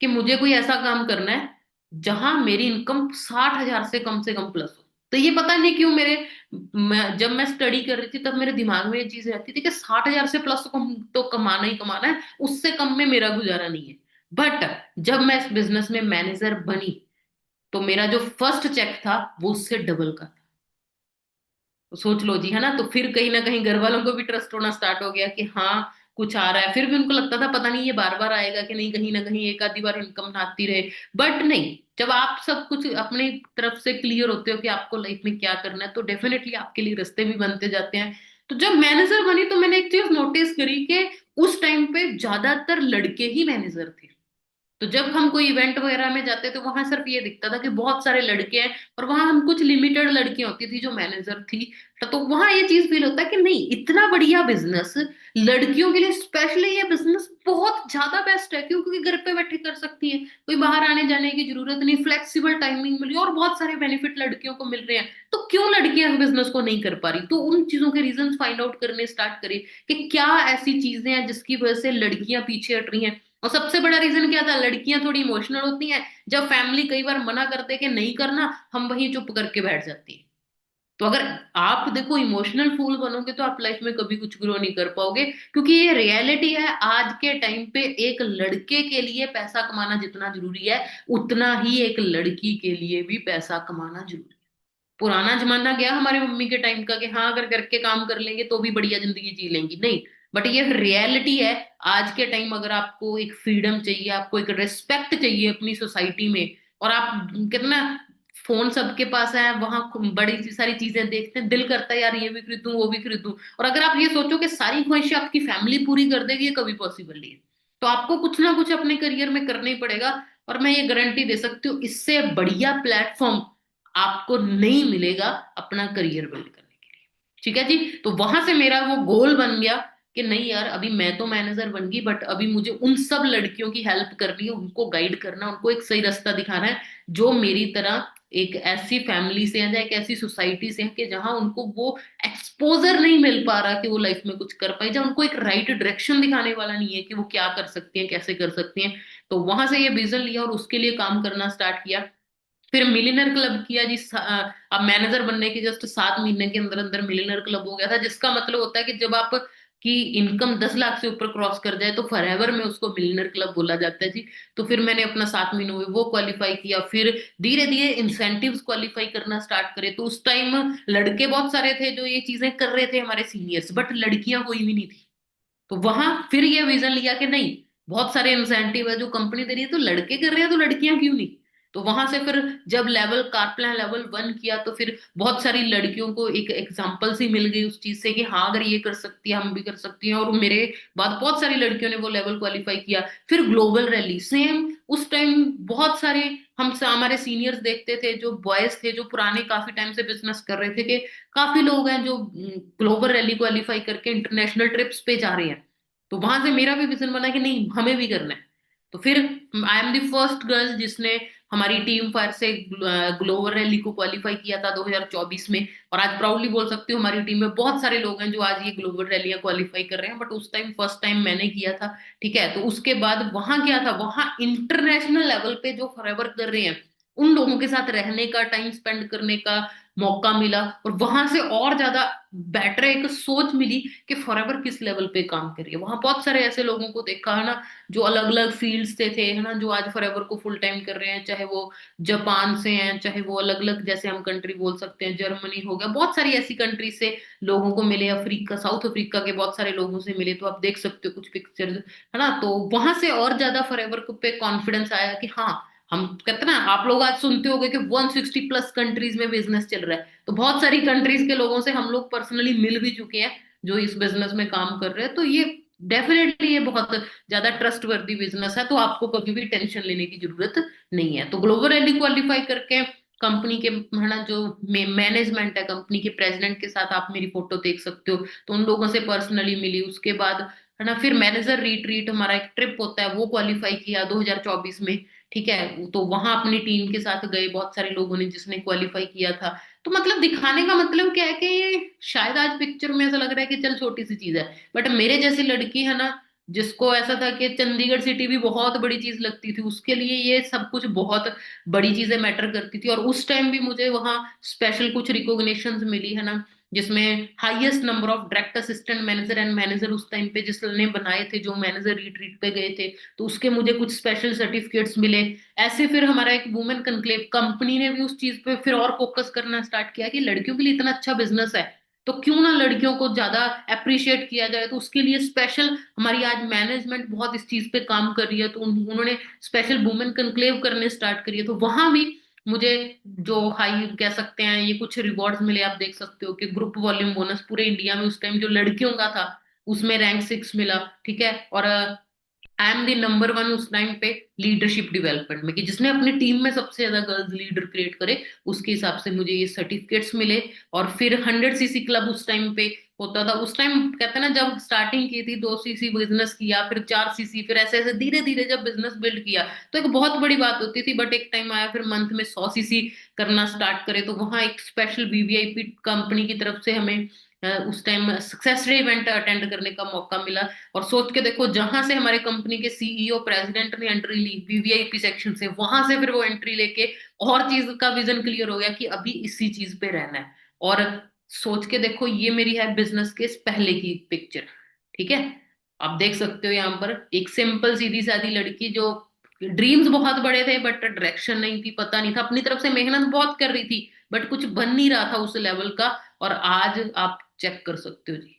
कि मुझे कोई ऐसा काम करना है जहां मेरी इनकम 60,000 से कम प्लस हो। तो ये पता नहीं क्यों जब मैं स्टडी कर रही थी तब मेरे दिमाग में ये चीज रहती थी कि 60,000 से प्लस तो कमाना ही कमाना है, उससे कम में मेरा गुजारा नहीं है। बट जब मैं इस बिजनेस में मैनेजर बनी तो मेरा जो फर्स्ट चेक था वो उससे डबल का था। तो सोच लो जी, है ना। तो फिर कहीं ना कहीं घर वालों को भी ट्रस्ट होना स्टार्ट हो गया कि हाँ, कुछ आ रहा है। फिर भी उनको लगता था पता नहीं ये बार बार आएगा कि नहीं, कहीं ना कहीं एक आधी बार इनकम ना आती रहे। बट नहीं, जब आप सब कुछ अपनी तरफ से क्लियर होते हो कि आपको लाइफ में क्या करना है तो डेफिनेटली आपके लिए रास्ते भी बनते जाते हैं। तो जब मैनेजर बनी तो मैंने एक चीज नोटिस करी कि उस टाइम पे ज्यादातर लड़के ही मैनेजर थे। तो जब हम कोई इवेंट वगैरह में जाते तो वहां सिर्फ ये दिखता था कि बहुत सारे लड़के हैं, और वहां हम कुछ लिमिटेड लड़कियां होती थी जो मैनेजर थी। तो वहां ये चीज फील होता है कि नहीं, इतना बढ़िया बिजनेस लड़कियों के लिए स्पेशली ये बिजनेस बहुत ज्यादा बेस्ट है, क्योंकि घर पे बैठे कर सकती है, कोई बाहर आने जाने की जरूरत नहीं, फ्लेक्सिबल टाइमिंग मिली और बहुत सारे बेनिफिट लड़कियों को मिल रहे हैं। तो क्यों लड़कियां इस बिजनेस को नहीं कर पा रही? तो उन चीजों के रीजन फाइंड आउट करने स्टार्ट करें कि क्या ऐसी चीजें हैं जिसकी वजह से लड़कियां पीछे हट रही हैं। और सबसे बड़ा रीजन क्या था? लड़कियां थोड़ी इमोशनल होती हैं। जब फैमिली कई बार मना करते कि नहीं करना, हम वहीं चुप करके बैठ जाती है। तो अगर आप देखो इमोशनल फूल बनोगे तो आप लाइफ में कभी कुछ ग्रो नहीं कर पाओगे, क्योंकि ये रियलिटी है। आज के टाइम पे एक लड़के के लिए पैसा कमाना जितना जरूरी है, उतना ही एक लड़की के लिए भी पैसा कमाना जरूरी है। पुराना जमाना गया हमारी मम्मी के टाइम का कि हाँ, अगर घर के काम कर लेंगे तो भी बढ़िया जिंदगी जी लेंगी, नहीं। बट ये रियलिटी है। आज के टाइम अगर आपको एक फ्रीडम चाहिए, आपको एक रिस्पेक्ट चाहिए अपनी सोसाइटी में, और आप कितना, फोन सबके पास है, वहां बड़ी सारी चीजें देखते हैं, दिल करता है यार ये भी खरीदूं वो भी खरीदूं, और अगर आप ये सोचो कि सारी ख्वाहिशें आपकी फैमिली पूरी कर देगी, ये कभी पॉसिबल नहीं है। तो आपको कुछ ना कुछ अपने करियर में करना ही पड़ेगा। और मैं ये गारंटी दे सकती हूँ, इससे बढ़िया प्लेटफॉर्म आपको नहीं मिलेगा अपना करियर बिल्ड करने के लिए। ठीक है जी। तो वहां से मेरा वो गोल बन गया कि नहीं यार, अभी मैं तो मैनेजर बन गई, बट अभी मुझे उन सब लड़कियों की हेल्प करनी है, उनको गाइड करना, उनको एक सही रास्ता दिखाना है, जो मेरी तरह एक ऐसी फैमिली से है या एक ऐसी सोसाइटी से है कि जहां उनको वो एक्सपोजर नहीं मिल पा रहा कि वो लाइफ में कुछ कर पाए, जहां उनको एक राइट डायरेक्शन दिखाने वाला नहीं है कि वो क्या कर सकती हैं, कैसे कर सकती हैं। तो वहां से ये विजन लिया और उसके लिए काम करना स्टार्ट किया। फिर मिलियनर क्लब किया जी। अब मैनेजर बनने के जस्ट 7 महीने के अंदर अंदर मिलियनर क्लब हो गया था, जिसका मतलब होता है कि जब आप की इनकम 10 लाख से ऊपर क्रॉस कर जाए तो फॉरएवर में उसको मिलियनर क्लब बोला जाता है जी। तो फिर मैंने अपना 7 महीनों में वो क्वालिफाई किया। फिर धीरे धीरे इंसेंटिव्स क्वालिफाई करना स्टार्ट करे। तो उस टाइम लड़के बहुत सारे थे जो ये चीजें कर रहे थे हमारे सीनियर्स, बट लड़कियां कोई भी नहीं थी। तो वहां फिर ये विजन लिया कि नहीं, बहुत सारे इंसेंटिव है जो कंपनी दे रही है, तो लड़के कर रहे हैं तो लड़कियां क्यों नहीं। तो वहां से फिर जब लेवल कारप्लान लेवल 1 किया तो फिर बहुत सारी लड़कियों को एक एग्जांपल सी मिल गई उस चीज से कि हाँ, अगर ये कर सकती है हम भी कर सकती हैं। और मेरे बाद बहुत सारी लड़कियों ने वो लेवल क्वालिफाई किया। फिर ग्लोबल रैली सेम। उस टाइम बहुत सारे हमारे सीनियर्स देखते थे, जो बॉयज थे जो पुराने काफी टाइम से बिजनेस कर रहे थे, कि काफी लोग हैं जो ग्लोबल रैली क्वालिफाई करके इंटरनेशनल ट्रिप्स पे जा रहे हैं। तो वहां से मेरा भी विजन बना कि नहीं, हमें भी करना है। तो फिर I am the first girl जिसने हमारी टीम फायर से ग्लोबल रैली को क्वालिफाई किया था 2024 में। और आज प्राउडली बोल सकती हूँ हमारी टीम में बहुत सारे लोग हैं जो आज ये ग्लोबल रैलियां क्वालिफाई कर रहे हैं, बट उस टाइम फर्स्ट टाइम मैंने किया था। ठीक है। तो उसके बाद वहां क्या था, वहां इंटरनेशनल लेवल पे जो फॉरएवर कर रहे हैं उन लोगों के साथ रहने का, टाइम स्पेंड करने का मौका मिला। और वहां से और ज्यादा बेटर एक सोच मिली कि फॉरएवर किस लेवल पे काम करिए। वहां बहुत सारे ऐसे लोगों को देखा है ना, जो अलग अलग फील्ड से थे, है ना, जो आज फॉरएवर को फुल टाइम कर रहे हैं, चाहे वो जापान से हैं, चाहे वो अलग अलग जैसे हम कंट्री बोल सकते हैं, जर्मनी हो गया, बहुत सारी ऐसी कंट्री से लोगों को मिले, अफ्रीका, साउथ अफ्रीका के बहुत सारे लोगों से मिले। तो आप देख सकते हो कुछ पिक्चर्स, है ना। तो वहां से और ज्यादा फॉरएवर पे कॉन्फिडेंस आया कि हाँ, हम कहते ना, आप लोग आज सुनते होंगे कि 160 प्लस कंट्रीज में बिजनेस चल रहा है। तो बहुत सारी कंट्रीज के लोगों से हम लोग पर्सनली मिल भी चुके हैं जो इस बिजनेस में काम कर रहे हैं। तो ये डेफिनेटली ये बहुत ज्यादा ट्रस्ट वर्दी बिजनेस है, तो आपको कभी भी टेंशन लेने की जरूरत नहीं है। तो ग्लोबल रैली क्वालिफाई करके कंपनी के है ना जो मैनेजमेंट है, कंपनी के प्रेसिडेंट के साथ आप मेरी फोटो देख सकते हो। तो उन लोगों से पर्सनली मिली। उसके बाद है ना फिर मैनेजर रिट्रीट, हमारा एक ट्रिप होता है, वो क्वालिफाई किया 2024 में। ठीक है, तो वहां अपनी टीम के साथ गए बहुत सारे लोगों ने जिसने क्वालिफाई किया था। तो मतलब दिखाने का मतलब क्या है कि ये शायद आज पिक्चर में ऐसा लग रहा है कि चल छोटी सी चीज है, बट मेरे जैसी लड़की है ना जिसको ऐसा था कि चंडीगढ़ सिटी भी बहुत बड़ी चीज लगती थी, उसके लिए ये सब कुछ बहुत बड़ी चीजें मैटर करती थी। और उस टाइम भी मुझे वहाँ स्पेशल कुछ रिकॉग्निशंस मिली है ना, जिसमें highest number of direct assistant manager and manager उस टाइम पे जिसने बनाए थे, जो मैनेजर रिट्रीट पे गए थे, तो उसके मुझे कुछ स्पेशल सर्टिफिकेट्स मिले। ऐसे फिर हमारा एक वुमेन कन्क्लेव, कंपनी ने भी उस चीज पे फिर और फोकस करना स्टार्ट किया कि लड़कियों के लिए इतना अच्छा बिजनेस है, तो क्यों ना लड़कियों को ज्यादा अप्रिशिएट किया जाए। तो उसके लिए स्पेशल हमारी आज मैनेजमेंट बहुत इस चीज पे काम कर रही है, तो उन्होंने स्पेशल वुमेन कन्क्लेव करने स्टार्ट करी है। तो वहां भी मुझे जो हाई कह सकते हैं ये कुछ रिवॉर्ड्स मिले। आप देख सकते हो कि ग्रुप वॉल्यूम बोनस पूरे इंडिया में उस टाइम जो लड़कियों का था उसमें रैंक 6 मिला। ठीक है, और आई एम द नंबर 1 उस टाइम पे लीडरशिप डेवलपमेंट में, कि जिसने अपनी टीम में सबसे ज्यादा गर्ल्स लीडर क्रिएट करे, उसके हिसाब से मुझे ये सर्टिफिकेट्स मिले। और फिर 100 सीसी क्लब उस टाइम पे होता था। उस टाइम कहते हैं ना जब स्टार्टिंग की थी 2 सीसी बिजनेस किया, फिर 4 सीसी, फिर ऐसे ऐसे धीरे धीरे जब बिजनेस बिल्ड किया तो एक बहुत बड़ी बात होती थी। बट एक टाइम आया फिर मंथ में 100 सीसी करना स्टार्ट करे, तो वहां एक स्पेशल वीवीआईपी कंपनी की तरफ से हमें उस टाइम सक्सेस रे इवेंट अटेंड करने का मौका मिला। और सोच के देखो, जहां से हमारे कंपनी के सीईओ प्रेसिडेंट ने एंट्री ली वीवीआईपी सेक्शन से, वहां से फिर वो एंट्री लेके और चीज का विजन क्लियर हो गया कि अभी इसी चीज पे रहना है। और सोच के देखो, ये मेरी है बिजनेस के पहले की पिक्चर। ठीक है, आप देख सकते हो यहाँ पर एक सिंपल सीधी सादी लड़की जो ड्रीम्स बहुत बड़े थे बट डायरेक्शन नहीं थी, पता नहीं था, अपनी तरफ से मेहनत बहुत कर रही थी बट कुछ बन नहीं रहा था उस लेवल का। और आज आप चेक कर सकते हो जी।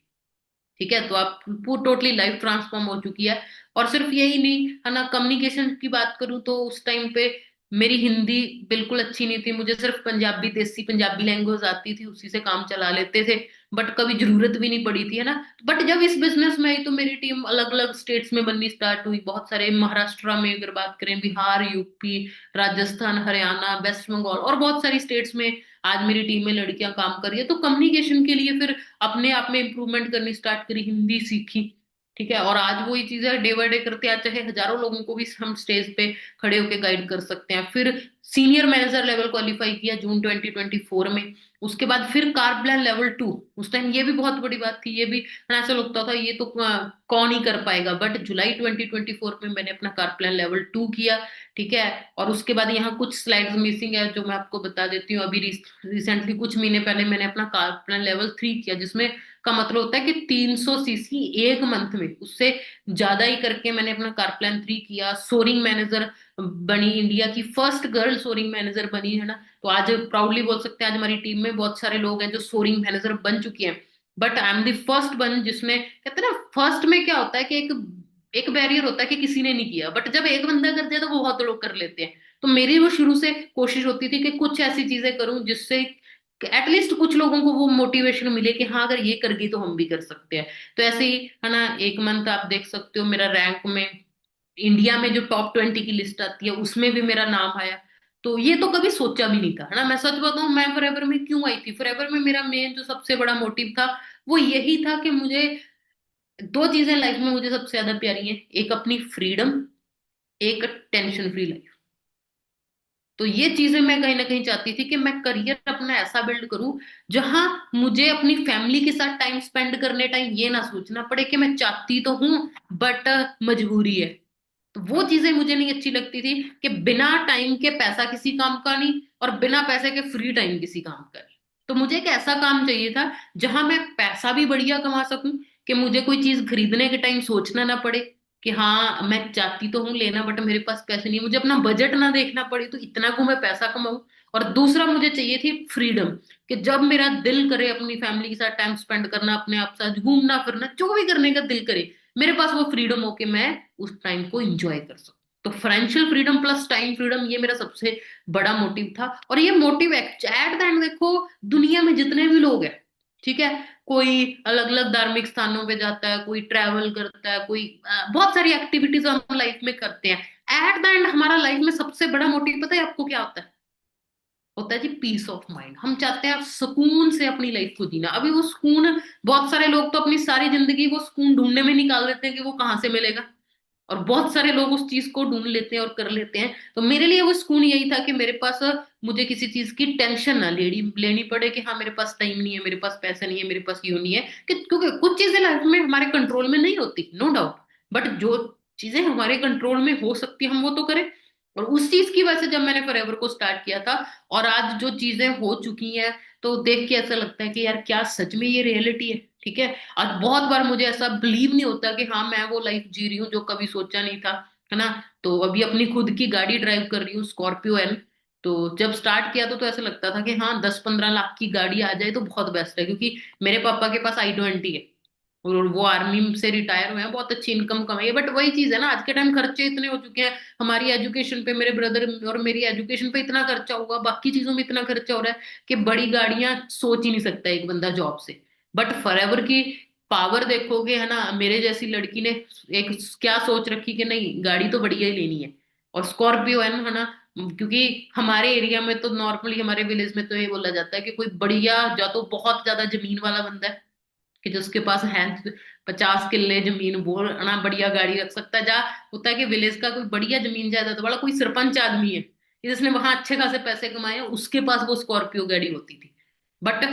ठीक है, तो आप टोटली लाइफ ट्रांसफॉर्म हो चुकी है। और सिर्फ यही नहीं है ना, कम्युनिकेशन की बात करूं तो उस टाइम पे मेरी हिंदी बिल्कुल अच्छी नहीं थी, मुझे सिर्फ पंजाबी, देसी पंजाबी लैंग्वेज आती थी, उसी से काम चला लेते थे। बट कभी जरूरत भी नहीं पड़ी थी है ना। बट जब इस बिजनेस में आई तो मेरी टीम अलग अलग स्टेट्स में बननी स्टार्ट हुई, बहुत सारे, महाराष्ट्र में अगर बात करें, बिहार, यूपी, राजस्थान, हरियाणा, वेस्ट बंगाल और बहुत सारी स्टेट्स में आज मेरी टीम में लड़कियां काम कर रही है। तो कम्युनिकेशन के लिए फिर अपने आप में इंप्रूवमेंट करनी स्टार्ट करी, हिंदी सीखी। ठीक है, और आज वो ये चीजें डे बाय डे करते हैं, चाहे हजारों लोगों को भी हम स्टेज पे खड़े होकर गाइड कर सकते हैं। फिर सीनियर मैनेजर लेवल क्वालिफाई किया जून 2024 में। उसके बाद फिर कार प्लान लेवल 2। उस टाइम ये भी बहुत बड़ी बात थी, ये भी ऐसा लगता था ये तो कौन ही कर पाएगा, बट जुलाई 2024 में मैंने अपना कार प्लान लेवल 2 किया। ठीक है, और उसके बाद यहाँ कुछ स्लाइड्स मिसिंग है जो मैं आपको बता देती हूँ। अभी रिसेंटली कुछ महीने पहले मैंने अपना कार प्लान लेवल 3 किया, जिसमें का मतलब होता है कि 300 सीसी एक मंथ में, उससे ज्यादा ही करके मैंने अपना कार प्लान 3 किया। सोरिंग मैनेजर बनी, इंडिया की फर्स्ट गर्ल सोरिंग मैनेजर बनी है ना। तो आज प्राउडली बोल सकते हैं आज हमारी टीम में बहुत सारे लोग हैं जो सोरिंग मैनेजर बन चुके हैं। But I am the first one जिसने, कहते हैं ना फर्स्ट में क्या होता है कि एक एक बैरियर होता है कि किसी ने नहीं किया, बट जब एक बंदा कर दिया तो वो बहुत लोग कर लेते हैं। तो मेरी वो शुरू से कोशिश होती थी कि कुछ ऐसी चीजें करूं जिससे एटलीस्ट कुछ लोगों को वो मोटिवेशन मिले कि हाँ अगर ये कर गई तो हम भी कर सकते हैं। तो ऐसे ही है ना, एक मंथ आप देख सकते हो मेरा रैंक में, इंडिया में जो टॉप 20 की लिस्ट आती है उसमें भी मेरा नाम आया। तो ये तो कभी सोचा भी नहीं था है ना। मैं सच बताऊं, मैं फॉरएवर में क्यों आई थी, फॉरएवर में मेरा मेन जो सबसे बड़ा मोटिव था वो यही था कि मुझे दो चीजें लाइफ में मुझे सबसे ज्यादा प्यारी हैं, एक अपनी फ्रीडम, एक टेंशन फ्री लाइफ। तो ये चीजें मैं कहीं ना कहीं चाहती थी कि मैं करियर अपना ऐसा बिल्ड करूं जहां मुझे अपनी फैमिली के साथ टाइम स्पेंड करने टाइम ये ना सोचना पड़े कि मैं चाहती तो हूं बट मजबूरी है। तो वो चीजें मुझे नहीं अच्छी लगती थी कि बिना टाइम के पैसा किसी काम का नहीं, और बिना पैसे के फ्री टाइम किसी काम का नहीं। तो मुझे एक ऐसा काम चाहिए था जहां मैं पैसा भी बढ़िया कमा सकूं, कि मुझे कोई चीज खरीदने के टाइम सोचना ना पड़े कि हाँ मैं चाहती तो हूँ लेना बट मेरे पास पैसे नहीं है, मुझे अपना बजट ना देखना पड़े तो इतना को मैं पैसा कमाऊं। और दूसरा मुझे चाहिए थी फ्रीडम, कि जब मेरा दिल करे अपनी फैमिली के साथ टाइम स्पेंड करना, अपने आप साथ घूमना फिरना, जो भी करने का दिल करे, मेरे पास वो फ्रीडम हो कि मैं उस टाइम को एंजॉय कर सकूं। तो financial freedom plus time freedom, ये मेरा सबसे बड़ा मोटिव था। और ये मोटिव एट द एंड देखो, दुनिया में जितने भी लोग हैं, ठीक है, कोई अलग अलग धार्मिक स्थानों पे जाता है, कोई ट्रैवल करता है, कोई बहुत सारी एक्टिविटीज हम लाइफ में करते हैं। एट द एंड हमारा लाइफ में सबसे बड़ा मोटिव पता है आपको क्या होता है? होता है जी पीस ऑफ माइंड। हम चाहते हैं आप सुकून से अपनी लाइफ को जीना। अभी वो सुकून, बहुत सारे लोग तो अपनी सारी जिंदगी वो सुकून ढूंढने में निकाल देते हैं कि वो कहाँ से मिलेगा, और बहुत सारे लोग उस चीज को ढूंढ लेते हैं और कर लेते हैं। तो मेरे लिए वो सुकून यही था कि मेरे पास मुझे किसी चीज की टेंशन ना लेनी लेनी पड़े कि हाँ मेरे पास टाइम नहीं है, मेरे पास पैसा नहीं है, मेरे पास यूं नहीं है, कि क्योंकि कुछ चीजें लाइफ में हमारे कंट्रोल में नहीं होती, नो डाउट। बट जो चीजें हमारे कंट्रोल में हो सकती है हम वो तो करें। और उस चीज की वजह से जब मैंने फॉरएवर को स्टार्ट किया था, और आज जो चीजें हो चुकी हैं, तो देख के ऐसा लगता है कि यार क्या सच में ये रियलिटी है। ठीक है, आज बहुत बार मुझे ऐसा बिलीव नहीं होता कि हाँ मैं वो लाइफ जी रही हूँ जो कभी सोचा नहीं था, है ना। तो अभी अपनी खुद की गाड़ी ड्राइव कर रही हूँ, स्कॉर्पियो एन। तो जब स्टार्ट किया तो ऐसा लगता था कि हाँ 10-15 लाख की गाड़ी आ जाए तो बहुत बेस्ट है, क्योंकि मेरे पापा के पास i20 है, और वो आर्मी से रिटायर हुए हैं, बहुत अच्छी इनकम कमाई है। बट वही चीज है ना, आज के टाइम खर्चे इतने हो चुके हैं, हमारी एजुकेशन पे, मेरे ब्रदर और मेरी एजुकेशन पे इतना खर्चा हुआ, बाकी चीजों में इतना खर्चा हो रहा है कि बड़ी गाड़ियां सोच ही नहीं सकता एक बंदा जॉब से। बट फॉरएवर की पावर देखोगे, है ना, मेरे जैसी लड़की ने एक क्या सोच रखी कि नहीं गाड़ी तो बढ़िया ही लेनी है, और स्कॉर्पियो है ना। क्योंकि हमारे एरिया में तो नॉर्मली, हमारे विलेज में तो ये बोला जाता है कि कोई बढ़िया, या तो बहुत ज्यादा जमीन वाला बंदा है कि जिसके पास है 50 किल्ले जमीन, वो ना बढ़िया गाड़ी रख सकता है। जहाँ होता है कि विलेज का कोई बढ़िया जमीन जायदाद वाला कोई सरपंच आदमी है कि जिसने वहां अच्छे खासे पैसे कमाए हैं, उसके पास वो स्कॉर्पियो गाड़ी होती थी। बट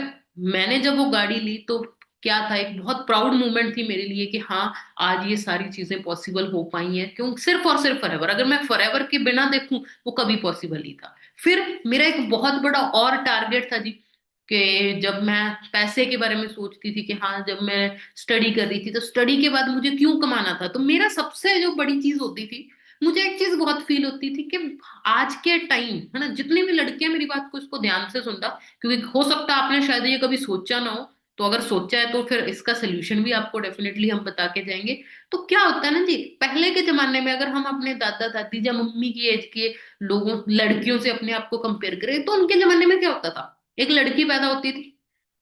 मैंने जब वो गाड़ी ली तो क्या था, एक बहुत प्राउड मोमेंट थी मेरे लिए कि हाँ आज ये सारी चीजें पॉसिबल हो पाई हैं, क्यों, सिर्फ और सिर्फ फॉरएवर। अगर मैं फॉरएवर के बिना देखूं वो कभी पॉसिबल नहीं था। फिर मेरा एक बहुत बड़ा और टारगेट था जी, कि जब मैं पैसे के बारे में सोचती थी कि हाँ जब मैं स्टडी कर रही थी तो स्टडी के बाद मुझे क्यों कमाना था, तो मेरा सबसे जो बड़ी चीज होती थी, मुझे एक चीज बहुत फील होती थी कि आज के टाइम, है ना, जितनी भी लड़कियां मेरी बात को इसको ध्यान से सुनना, क्योंकि हो सकता है आपने शायद ये कभी सोचा ना हो, तो अगर सोचा है तो फिर इसका सोल्यूशन भी आपको डेफिनेटली हम बता के जाएंगे। तो क्या होता है ना जी, पहले के जमाने में अगर हम अपने दादा दादी या मम्मी की एज के लोगों, लड़कियों से अपने आप को कंपेयर करें, तो उनके जमाने में क्या होता था, एक लड़की पैदा होती थी,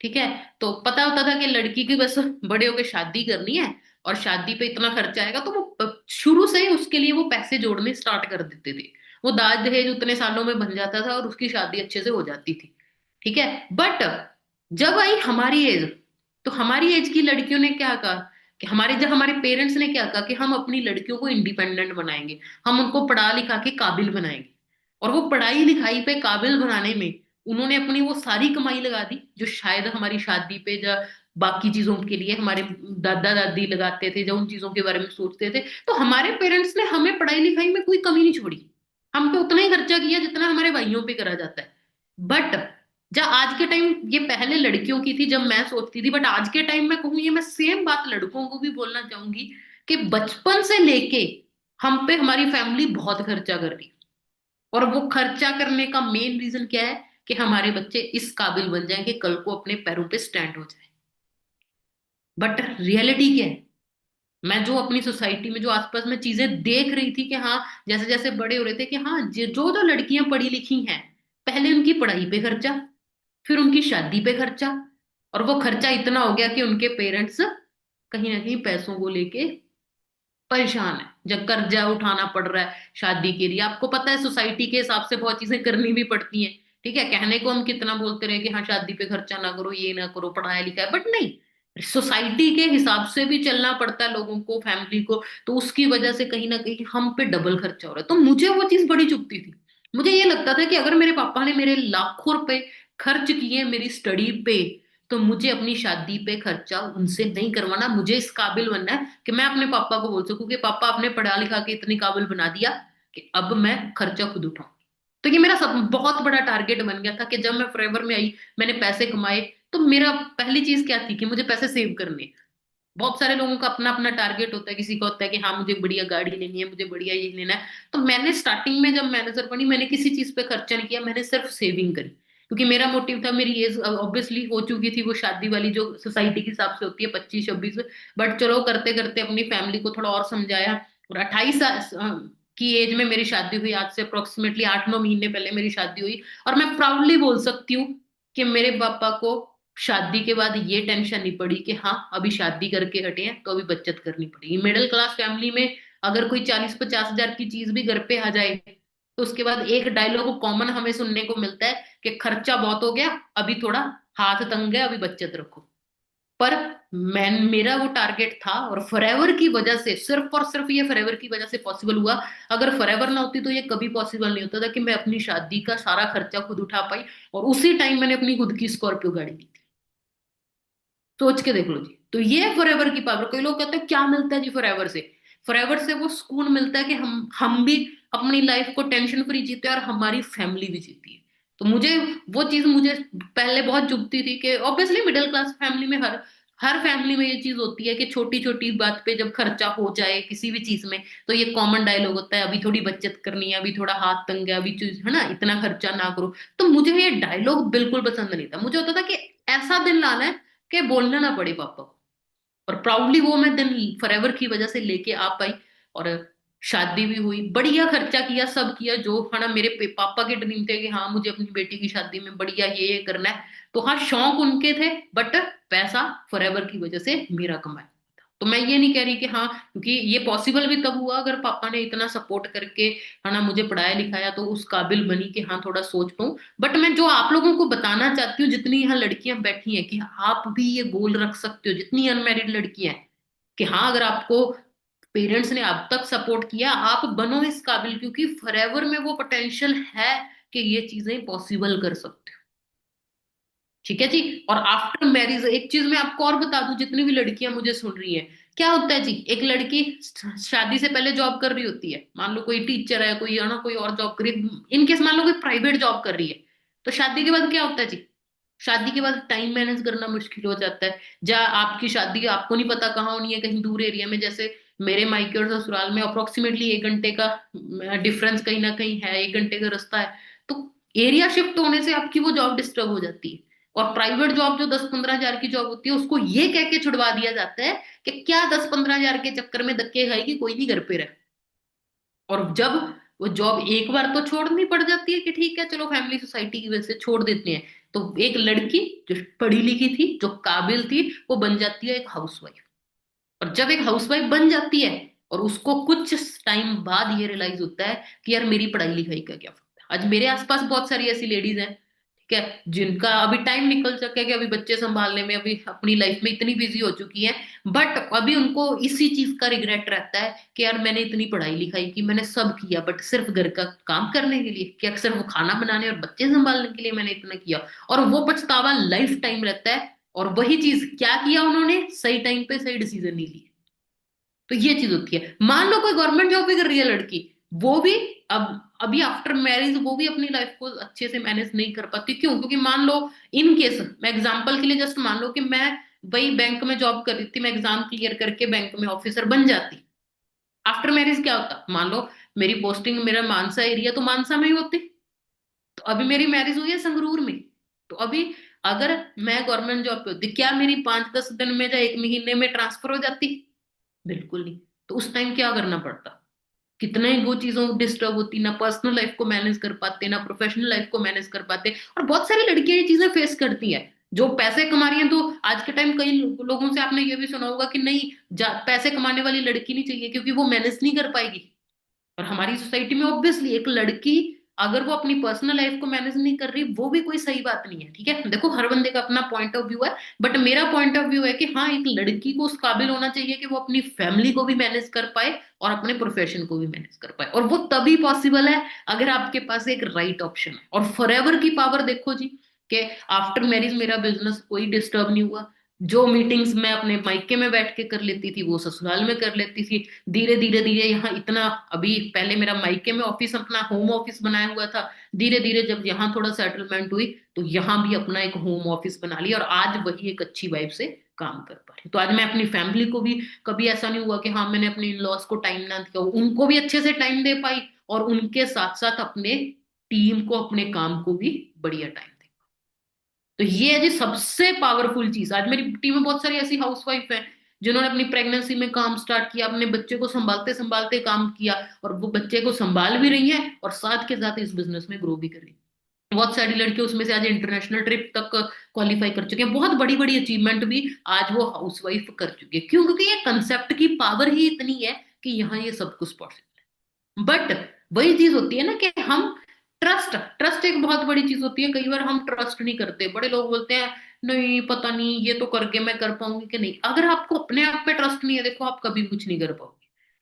ठीक है, तो पता होता था कि लड़की की बस बड़े होके शादी करनी है, और शादी पे इतना खर्चा आएगा, तो वो शुरू से ही उसके लिए वो पैसे जोड़ने स्टार्ट कर देते थे। वो दाज दहेज उतने सालों में बन जाता था और उसकी शादी अच्छे से हो जाती थी। ठीक है, बट जब आई हमारी एज, तो हमारी एज की लड़कियों ने क्या कहा, कि हमारे, जब हमारे पेरेंट्स ने क्या कहा कि हम अपनी लड़कियों को इंडिपेंडेंट बनाएंगे, हम उनको पढ़ा लिखा के काबिल बनाएंगे। और वो पढ़ाई लिखाई पे काबिल बनाने में उन्होंने अपनी वो सारी कमाई लगा दी जो शायद हमारी शादी पे या बाकी चीजों के लिए हमारे दादा दादी लगाते थे, जो उन चीजों के बारे में सोचते थे। तो हमारे पेरेंट्स ने हमें पढ़ाई लिखाई में कोई कमी नहीं छोड़ी, हम पे उतना ही खर्चा किया जितना हमारे भाइयों पे करा जाता है। बट जब आज के टाइम, ये पहले लड़कियों की थी जब मैं सोचती थी, बट आज के टाइम में कहूँ, ये मैं सेम बात लड़कों को भी बोलना चाहूंगी, कि बचपन से लेके हम पे हमारी फैमिली बहुत खर्चा कर रही, और वो खर्चा करने का मेन रीजन क्या है, कि हमारे बच्चे इस काबिल बन जाएं कि कल को अपने पैरों पे स्टैंड हो जाए। बट रियलिटी क्या है, मैं जो अपनी सोसाइटी में, जो आसपास में चीजें देख रही थी कि हाँ जैसे जैसे बड़े हो रहे थे, कि हाँ जो जो लड़कियां पढ़ी लिखी हैं, पहले उनकी पढ़ाई पे खर्चा, फिर उनकी शादी पे खर्चा, और वो खर्चा इतना हो गया कि उनके पेरेंट्स कहीं ना कहीं पैसों को लेके परेशान है, जब कर्जा उठाना पड़ रहा है शादी के लिए। आपको पता है सोसाइटी के हिसाब से बहुत चीजें करनी भी पड़ती हैं। ठीक है, कहने को हम कितना बोलते रहे कि हाँ शादी पे खर्चा ना करो, ये ना करो, पढ़ाया लिखा है, बट नहीं, सोसाइटी के हिसाब से भी चलना पड़ता है लोगों को, फैमिली को। तो उसकी वजह से कहीं ना कहीं हम पे डबल खर्चा हो रहा है। तो मुझे वो चीज बड़ी चुभती थी। मुझे ये लगता था कि अगर मेरे पापा ने मेरे लाखों रुपए खर्च किए मेरी स्टडी पे, तो मुझे अपनी शादी पे खर्चा उनसे नहीं करवाना। मुझे इस काबिल बनना है कि मैं अपने पापा को बोल सकूं कि पापा आपने पढ़ा लिखा के इतनी काबिल बना दिया कि अब मैं खर्चा खुद उठाऊं। तो ये मेरा सब बहुत बड़ा टारगेट बन गया था कि जब मैं फॉरएवर में आई, मैंने पैसे कमाए, तो मेरा पहली चीज क्या थी कि मुझे पैसे सेव करने हैं। बहुत सारे लोगों का अपना अपना टारगेट होता है, किसी का होता है कि हाँ मुझे बढ़िया गाड़ी लेनी है, मुझे बढ़िया ये लेना है। तो मैंने स्टार्टिंग में जब मैनेजर बनी, मैंने किसी चीज पे खर्चा नहीं किया, मैंने सिर्फ सेविंग करी, क्योंकि मेरा मोटिव था, मेरी एज ऑब्वियसली हो चुकी थी वो शादी वाली जो सोसाइटी के हिसाब से होती है, 25-26। बट चलो करते करते अपनी फैमिली को थोड़ा और समझाया, और 28 की एज में मेरी शादी हुई। आज से अप्रोक्सीमेटली 8-9 महीने पहले मेरी शादी हुई। और मैं प्राउडली बोल सकती हूँ कि मेरे पापा को शादी के बाद ये टेंशन नहीं पड़ी कि हाँ अभी शादी करके हटे हैं तो अभी बचत करनी पड़ेगी। मिडिल क्लास फैमिली में अगर कोई 40-50 हजार की चीज भी घर पे आ जाए, तो उसके बाद एक डायलॉग कॉमन हमें सुनने को मिलता है कि खर्चा बहुत हो गया, अभी थोड़ा हाथ तंग है, अभी बचत रखो। पर मैं मेरा वो टारगेट था, और फॉरएवर की वजह से, सिर्फ और सिर्फ ये फॉरएवर की वजह से पॉसिबल हुआ। अगर फॉरएवर ना होती तो ये कभी पॉसिबल नहीं होता था कि मैं अपनी शादी का सारा खर्चा खुद उठा पाई। और उसी टाइम मैंने अपनी खुद की स्कॉर्पियो गाड़ी ली थी। सोच के देख लो जी। तो ये है फॉरएवर की पावर। कई लोग कहते हैं क्या मिलता है जी फॉरएवर से? फॉरएवर से वो सुकून मिलता है कि हम भी अपनी लाइफ को टेंशन फ्री जीते हैं, और हमारी फैमिली भी जीती है। तो मुझे वो चीज मुझे पहले बहुत चुभती थी कि ऑब्वियसली मिडिल क्लास फैमिली में हर हर फैमिली में ये चीज होती है कि छोटी छोटी बात पे जब खर्चा हो जाए किसी भी चीज में, तो ये कॉमन डायलॉग होता है, अभी थोड़ी बचत करनी है, अभी थोड़ा हाथ तंग है, अभी चीज है ना, इतना खर्चा ना करो। तो मुझे ये डायलॉग बिल्कुल पसंद नहीं था। मुझे होता था कि ऐसा दिन लाना है कि बोलना ना पड़े पापा को। और प्राउडली वो मैं दिन फॉरएवर की वजह से लेके आ पाई। और शादी भी हुई, बढ़िया खर्चा किया, सब किया जो है ना मेरे पापा के ड्रीम थे कि हाँ मुझे अपनी बेटी की शादी में बढ़िया ये करना है। तो हाँ, शौक उनके थे, बट पैसा फॉरएवर की वजह से मेरा कमाया। तो मैं ये नहीं कह रही कि हाँ, क्योंकि ये पॉसिबल भी तब हुआ अगर पापा ने इतना सपोर्ट करके है ना मुझे पढ़ाया लिखाया, तो उस काबिल बनी कि हाँ थोड़ा सोच पाऊं। बट मैं जो आप लोगों को बताना चाहती हूँ, जितनी यहाँ लड़कियां बैठी हैं, कि आप भी ये गोल रख सकते हो, जितनी अनमैरिड लड़कियां हैं, कि हाँ अगर आपको पेरेंट्स ने अब तक सपोर्ट किया, आप बनो इस काबिल, क्योंकि फॉरएवर में वो पोटेंशियल है कि ये चीजें पॉसिबल कर सकते हो। ठीक है जी। और आफ्टर मैरिज एक चीज मैं आपको और बता दूं, जितनी भी लड़कियां मुझे सुन रही हैं, क्या होता है जी, एक लड़की शादी से पहले जॉब कर रही होती है, मान लो कोई टीचर है, कोई है ना, कोई और जॉब कर रही है, इनकेस मान लो कोई प्राइवेट जॉब कर रही है। तो शादी के बाद क्या होता है जी? शादी के बाद टाइम मैनेज करना मुश्किल हो जाता है। जा आपकी शादी आपको नहीं पता कहाँ होनी है, कहीं दूर एरिया में, जैसे मेरे मायके और ससुराल में अप्रोक्सीमेटली 1 घंटे का डिफरेंस कहीं ना कहीं है, 1 घंटे का रास्ता है। तो एरिया शिफ्ट होने से आपकी वो जॉब डिस्टर्ब हो जाती है। और प्राइवेट जॉब जो 10-15 हजार की जॉब होती है, उसको ये कह के छुड़वा दिया जाता है कि क्या 10-15 हजार के चक्कर में धक्के खाएगी, कोई नहीं घर पे रहे। और जब वो जॉब एक बार तो छोड़नी पड़ जाती है कि ठीक है चलो फैमिली सोसाइटी की वजह से छोड़ देते हैं, तो एक लड़की जो पढ़ी लिखी थी, जो काबिल थी, वो बन जाती है एक हाउसवाइफ। और जब एक हाउसवाइफ बन जाती है, और उसको कुछ टाइम बाद ये रियलाइज होता है कि यार मेरी पढ़ाई लिखाई का क्या फायदा। आज मेरे आसपास बहुत सारी ऐसी लेडीज हैं, ठीक है, जिनका अभी टाइम निकल चुका है, कि अभी बच्चे संभालने में, अभी अपनी लाइफ में इतनी बिजी हो चुकी हैं, बट अभी उनको इसी चीज का रिग्रेट रहता है कि यार मैंने इतनी पढ़ाई लिखाई की, मैंने सब किया, बट सिर्फ घर का काम करने के लिए, क्या सिर्फ खाना बनाने और बच्चे संभालने के लिए मैंने इतना किया। और वो पछतावा लाइफ टाइम रहता है। और वही चीज क्या किया उन्होंने, सही टाइम पे सही डिसीजन नहीं लिया। तो ये चीज होती है। मान लो कोई गवर्नमेंट जॉब भी कर रही है लड़की, वो भी अब अभी आफ्टर मैरिज वो भी अपनी लाइफ को अच्छे से मैनेज नहीं कर पाती। क्यों? क्योंकि मान लो, इन केस मैं एग्जांपल के लिए जस्ट मान लो कि मैं वही बैंक में जॉब कर रही थी, मैं एग्जाम क्लियर करके बैंक में ऑफिसर बन जाती। आफ्टर मैरिज क्या होता, मान लो मेरी पोस्टिंग, मेरा मानसा एरिया तो मानसा में ही होती। तो अभी मेरी मैरिज हुई है संगरूर में। तो अभी अगर मैं गवर्नमेंट जॉब पे होती, क्या मेरी 5-10 दिन में या 1 महीने में ट्रांसफर हो जाती? बिल्कुल नहीं। तो उस टाइम क्या करना पड़ता? कितना ही वो चीजों डिस्टर्ब होती, ना पर्सनल लाइफ को मैनेज कर पाते, ना प्रोफेशनल लाइफ को मैनेज कर पाते। और बहुत सारी लड़कियां ये चीजें फेस करती हैं, जो पैसे कमा रही हैं। तो आज के टाइम कई लोगों से आपने ये भी सुना होगा कि नहीं, पैसे कमाने वाली लड़की नहीं चाहिए, क्योंकि वो मैनेज नहीं कर पाएगी। और हमारी सोसाइटी में ऑब्वियसली एक लड़की अगर वो अपनी पर्सनल लाइफ को मैनेज नहीं कर रही, वो भी कोई सही बात नहीं है। ठीक है, देखो हर बंदे का अपना पॉइंट ऑफ व्यू है, बट मेरा पॉइंट ऑफ व्यू है कि हाँ, एक लड़की को उस काबिल होना चाहिए कि वो अपनी फैमिली को भी मैनेज कर पाए और अपने प्रोफेशन को भी मैनेज कर पाए। और वो तभी पॉसिबल है अगर आपके पास एक राइट ऑप्शन है। और फॉरएवर की पावर देखो जी, कि आफ्टर मैरिज मेरा बिजनेस कोई डिस्टर्ब नहीं हुआ। जो मीटिंग्स मैं अपने मायके में बैठ के कर लेती थी, वो ससुराल में कर लेती थी। धीरे धीरे धीरे यहाँ इतना, अभी पहले मेरा मायके में ऑफिस अपना होम ऑफिस बनाया हुआ था, धीरे धीरे जब यहाँ थोड़ा सेटलमेंट हुई, तो यहाँ भी अपना एक होम ऑफिस बना लिया, और आज वही एक अच्छी वाइब से काम कर पा रही। तो आज मैं अपनी फैमिली को भी, कभी ऐसा नहीं हुआ कि हाँ मैंने अपने इन लॉज को टाइम ना दिया, उनको भी अच्छे से टाइम दे पाई, और उनके साथ साथ अपने टीम को, अपने काम को भी बढ़िया टाइम दे। तो ये है जी सबसे पावरफुल चीज। आज मेरी टीम में बहुत सारी ऐसी हाउसवाइफ हैं जिन्होंने अपनी प्रेगनेंसी में काम स्टार्ट किया, अपने बच्चे को संभालते संभालते काम किया, और वो बच्चे को संभाल भी रही हैं और साथ के साथ इस बिजनेस में ग्रो भी कर रही हैं। बहुत सारी लड़कियां उसमें से आज इंटरनेशनल ट्रिप तक क्वालिफाई कर चुके हैं, बहुत बड़ी बड़ी अचीवमेंट भी आज वो हाउसवाइफ कर चुकी है। क्यों? क्योंकि ये कंसेप्ट की पावर ही इतनी है कि यहाँ ये सब कुछ पॉसिबल है। बट वही चीज होती है ना कि हम ट्रस्ट ट्रस्ट एक बहुत बड़ी चीज होती है। कई बार हम ट्रस्ट नहीं करते, बड़े लोग बोलते हैं नहीं पता नहीं ये तो करके मैं कर पाऊंगी कि नहीं। अगर आपको अपने आप पे ट्रस्ट नहीं है, देखो आप कभी कुछ नहीं कर पाओगे।